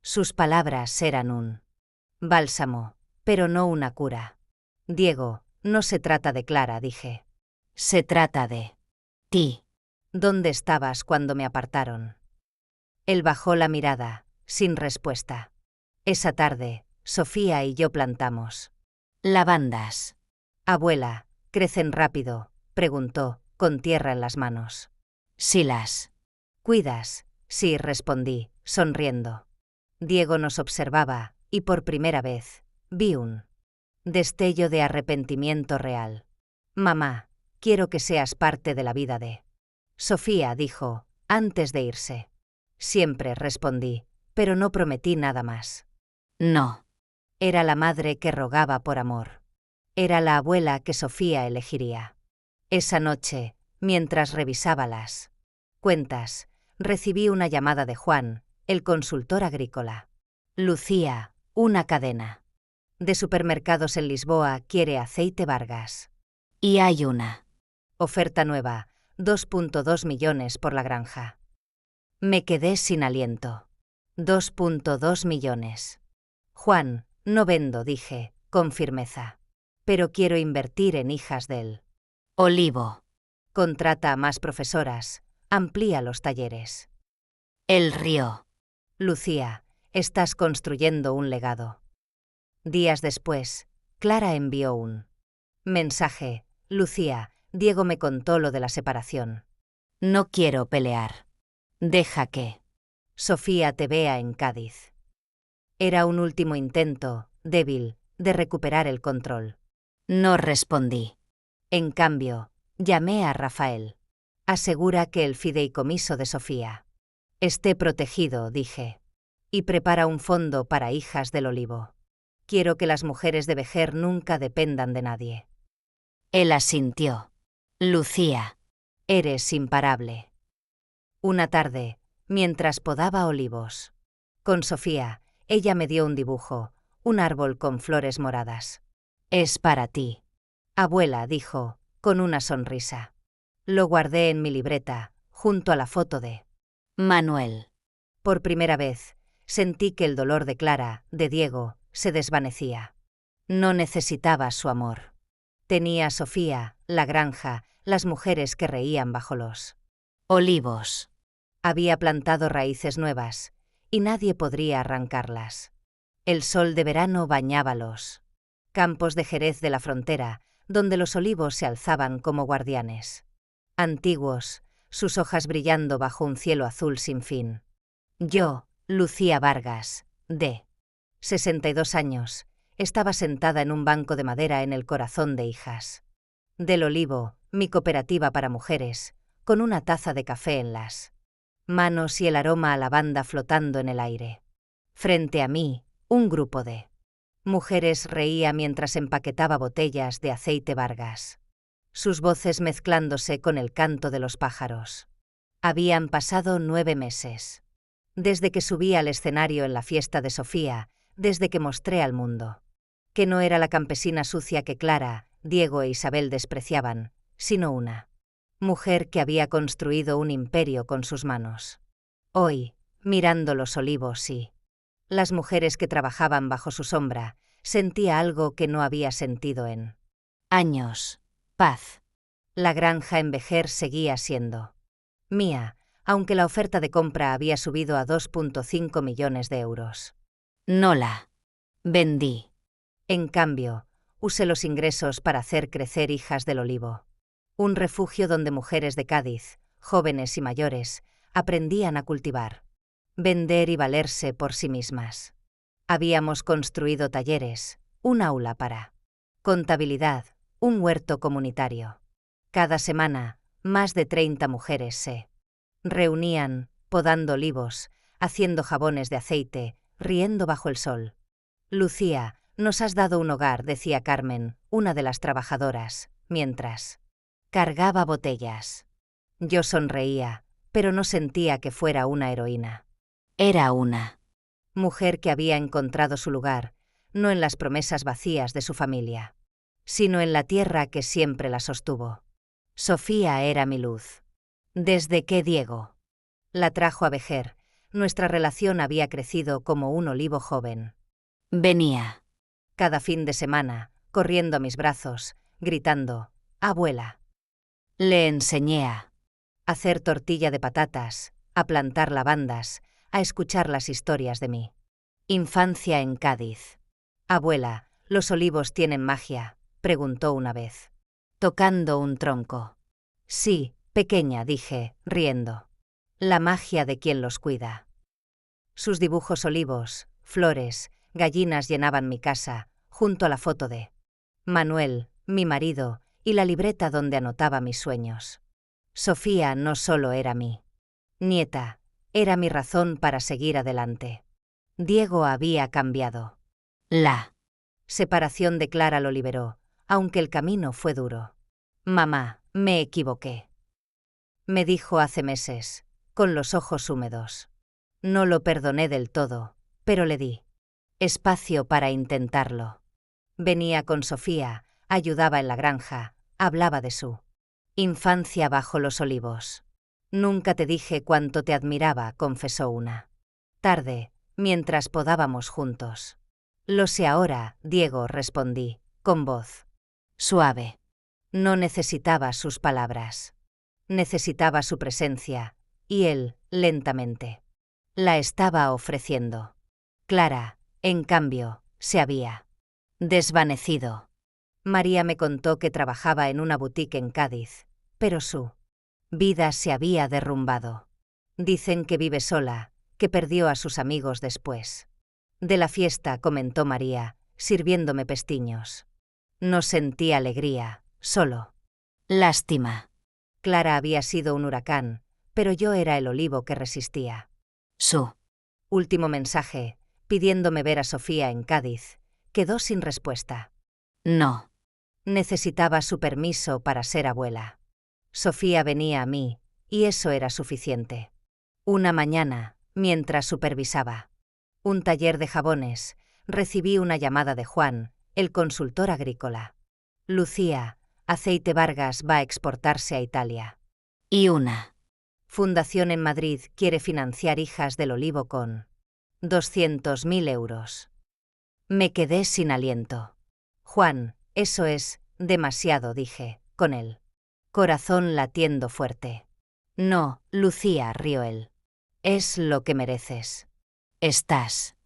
A: Sus palabras eran un bálsamo, pero no una cura. Diego, no se trata de Clara, dije. Se trata de ti. ¿Dónde estabas cuando me apartaron? Él bajó la mirada, sin respuesta. Esa tarde, Sofía y yo plantamos lavandas. Abuela, ¿crecen rápido?, preguntó, con tierra en las manos. Si las cuidas, sí, respondí, sonriendo. Diego nos observaba, y por primera vez, vi un destello de arrepentimiento real. Mamá, quiero que seas parte de la vida de Sofía, dijo, antes de irse. Siempre, respondí, pero no prometí nada más. No. Era la madre que rogaba por amor. Era la abuela que Sofía elegiría. Esa noche, mientras revisaba las cuentas, recibí una llamada de Juan, el consultor agrícola. Lucía, una cadena de supermercados en Lisboa quiere aceite Vargas. Y hay una oferta nueva, 2,2 millones por la granja. Me quedé sin aliento. 2,2 millones. Juan, no vendo, dije, con firmeza. Pero quiero invertir en hijas del olivo. Contrata a más profesoras, amplía los talleres. Él rió. Lucía, estás construyendo un legado. Días después, Clara envió un mensaje. Lucía, Diego me contó lo de la separación. No quiero pelear. Deja que Sofía te vea en Cádiz. Era un último intento, débil, de recuperar el control. No respondí. En cambio, llamé a Rafael. Asegura que el fideicomiso de Sofía esté protegido, dije. Y prepara un fondo para hijas del olivo. Quiero que las mujeres de Vejer nunca dependan de nadie. Él asintió. Lucía, eres imparable. Una tarde, mientras podaba olivos con Sofía, ella me dio un dibujo, un árbol con flores moradas. Es para ti. Abuela, dijo, con una sonrisa. Lo guardé en mi libreta, junto a la foto de Manuel. Por primera vez, sentí que el dolor de Clara, de Diego, se desvanecía. No necesitaba su amor. Tenía a Sofía, la granja, las mujeres que reían bajo los olivos. Había plantado raíces nuevas, y nadie podría arrancarlas. El sol de verano bañaba los campos de Jerez de la frontera, donde los olivos se alzaban como guardianes. Antiguos, sus hojas brillando bajo un cielo azul sin fin. Yo, Lucía Vargas, de 62 años, estaba sentada en un banco de madera en el corazón de Hijas del Olivo, mi cooperativa para mujeres, con una taza de café en las manos y el aroma a lavanda flotando en el aire. Frente a mí, un grupo de mujeres reía mientras empaquetaba botellas de aceite Vargas, sus voces mezclándose con el canto de los pájaros. Habían pasado 9 meses. Desde que subí al escenario en la fiesta de Sofía, desde que mostré al mundo que no era la campesina sucia que Clara, Diego e Isabel despreciaban, sino una mujer que había construido un imperio con sus manos. Hoy, mirando los olivos y las mujeres que trabajaban bajo su sombra, sentía algo que no había sentido en años. Paz. La granja en Vejer seguía siendo mía, aunque la oferta de compra había subido a 2,5 millones de euros. No la vendí. En cambio, usé los ingresos para hacer crecer Hijas del Olivo, un refugio donde mujeres de Cádiz, jóvenes y mayores, aprendían a cultivar, vender y valerse por sí mismas. Habíamos construido talleres, un aula para contabilidad, un huerto comunitario. Cada semana, más de 30 mujeres se reunían, podando olivos, haciendo jabones de aceite, riendo bajo el sol. Lucía, nos has dado un hogar, decía Carmen, una de las trabajadoras, mientras cargaba botellas. Yo sonreía, pero no sentía que fuera una heroína. Era una mujer que había encontrado su lugar, no en las promesas vacías de su familia, sino en la tierra que siempre la sostuvo. Sofía era mi luz. Desde que Diego la trajo a Vejer, nuestra relación había crecido como un olivo joven. Venía cada fin de semana, corriendo a mis brazos, gritando, «Abuela». Le enseñé a hacer tortilla de patatas, a plantar lavandas, a escuchar las historias de mi infancia en Cádiz. «Abuela, ¿los olivos tienen magia?», preguntó una vez, tocando un tronco. «Sí, pequeña», dije, riendo. «La magia de quien los cuida». Sus dibujos olivos, flores, gallinas llenaban mi casa, junto a la foto de Manuel, mi marido, y la libreta donde anotaba mis sueños. Sofía no solo era mi nieta, era mi razón para seguir adelante. Diego había cambiado. La separación de Clara lo liberó, aunque el camino fue duro. «Mamá, me equivoqué», me dijo hace meses, con los ojos húmedos. No lo perdoné del todo, pero le di espacio para intentarlo. Venía con Sofía, ayudaba en la granja, hablaba de su infancia bajo los olivos. «Nunca te dije cuánto te admiraba», confesó una tarde, mientras podábamos juntos. «Lo sé ahora», Diego, respondí, con voz suave. No necesitaba sus palabras. Necesitaba su presencia, y él, lentamente, la estaba ofreciendo. Clara, en cambio, se había desvanecido. María me contó que trabajaba en una boutique en Cádiz, pero su vida se había derrumbado. Dicen que vive sola, que perdió a sus amigos después de la fiesta, comentó María, sirviéndome pestiños. No sentí alegría, solo lástima. Clara había sido un huracán, pero yo era el olivo que resistía. Su último mensaje, pidiéndome ver a Sofía en Cádiz, quedó sin respuesta. No. Necesitaba su permiso para ser abuela. Sofía venía a mí, y eso era suficiente. Una mañana, mientras supervisaba un taller de jabones, recibí una llamada de Juan, el consultor agrícola. «Lucía, Aceite Vargas va a exportarse a Italia. Y una fundación en Madrid quiere financiar Hijas del Olivo con 200.000 euros». Me quedé sin aliento. «Juan, eso es demasiado», dije, con el corazón latiendo fuerte. «No, Lucía», rió él. «Es lo que mereces. Estás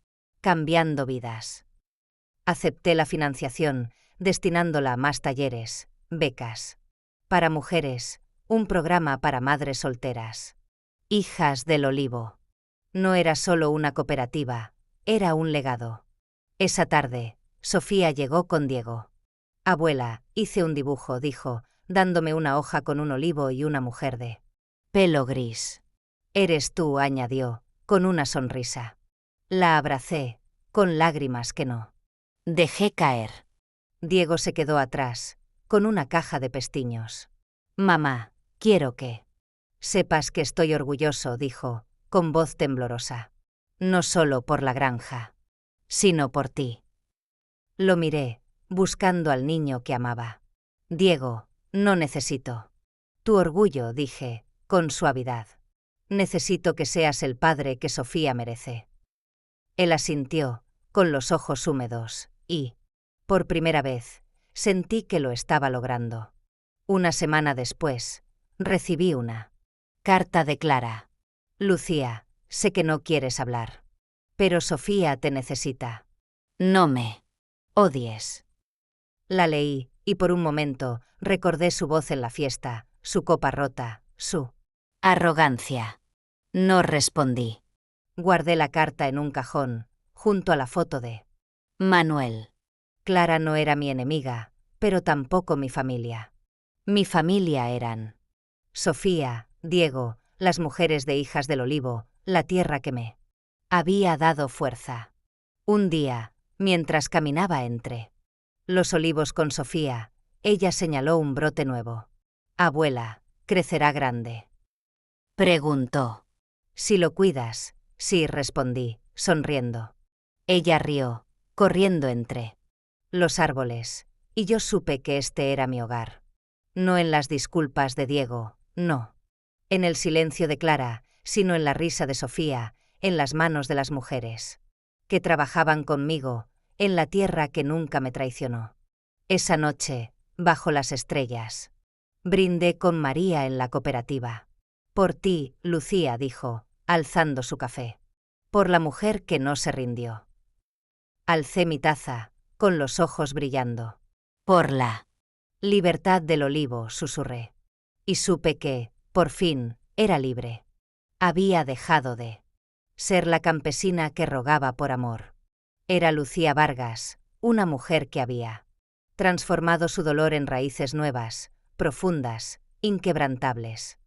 A: cambiando vidas». Acepté la financiación, destinándola a más talleres, becas para mujeres, un programa para madres solteras. Hijas del Olivo. No era solo una cooperativa, era un legado. Esa tarde, Sofía llegó con Diego. «Abuela, hice un dibujo», dijo, dándome una hoja con un olivo y una mujer de pelo gris. «Eres tú», añadió, con una sonrisa. La abracé, con lágrimas que no dejé caer. Diego se quedó atrás, con una caja de pestiños. «Mamá, quiero que sepas que estoy orgulloso», dijo, con voz temblorosa. «No solo por la granja, sino por ti». Lo miré, buscando al niño que amaba. Diego, no necesito tu orgullo, dije, con suavidad. Necesito que seas el padre que Sofía merece. Él asintió, con los ojos húmedos, y, por primera vez, sentí que lo estaba logrando. Una semana después, recibí una carta de Clara. Lucía, sé que no quieres hablar, pero Sofía te necesita. No me odies. La leí, y por un momento recordé su voz en la fiesta, su copa rota, su arrogancia. No respondí. Guardé la carta en un cajón, junto a la foto de Manuel. Clara no era mi enemiga, pero tampoco mi familia. Mi familia eran Sofía, Diego, las mujeres de Hijas del Olivo, la tierra que me había dado fuerza. Un día, mientras caminaba entre los olivos con Sofía, ella señaló un brote nuevo. Abuela, crecerá grande. Preguntó. Si lo cuidas, sí, respondí, sonriendo. Ella rió, corriendo entre los árboles, y yo supe que este era mi hogar. No en las disculpas de Diego, no. En el silencio de Clara, sino en la risa de Sofía, en las manos de las mujeres que trabajaban conmigo, en la tierra que nunca me traicionó. Esa noche, bajo las estrellas, brindé con María en la cooperativa. Por ti, Lucía, dijo, alzando su café. Por la mujer que no se rindió. Alcé mi taza, con los ojos brillando. Por la libertad del olivo, susurré. Y supe que, por fin, era libre. Había dejado de ser la campesina que rogaba por amor. Era Lucía Vargas, una mujer que había transformado su dolor en raíces nuevas, profundas, inquebrantables.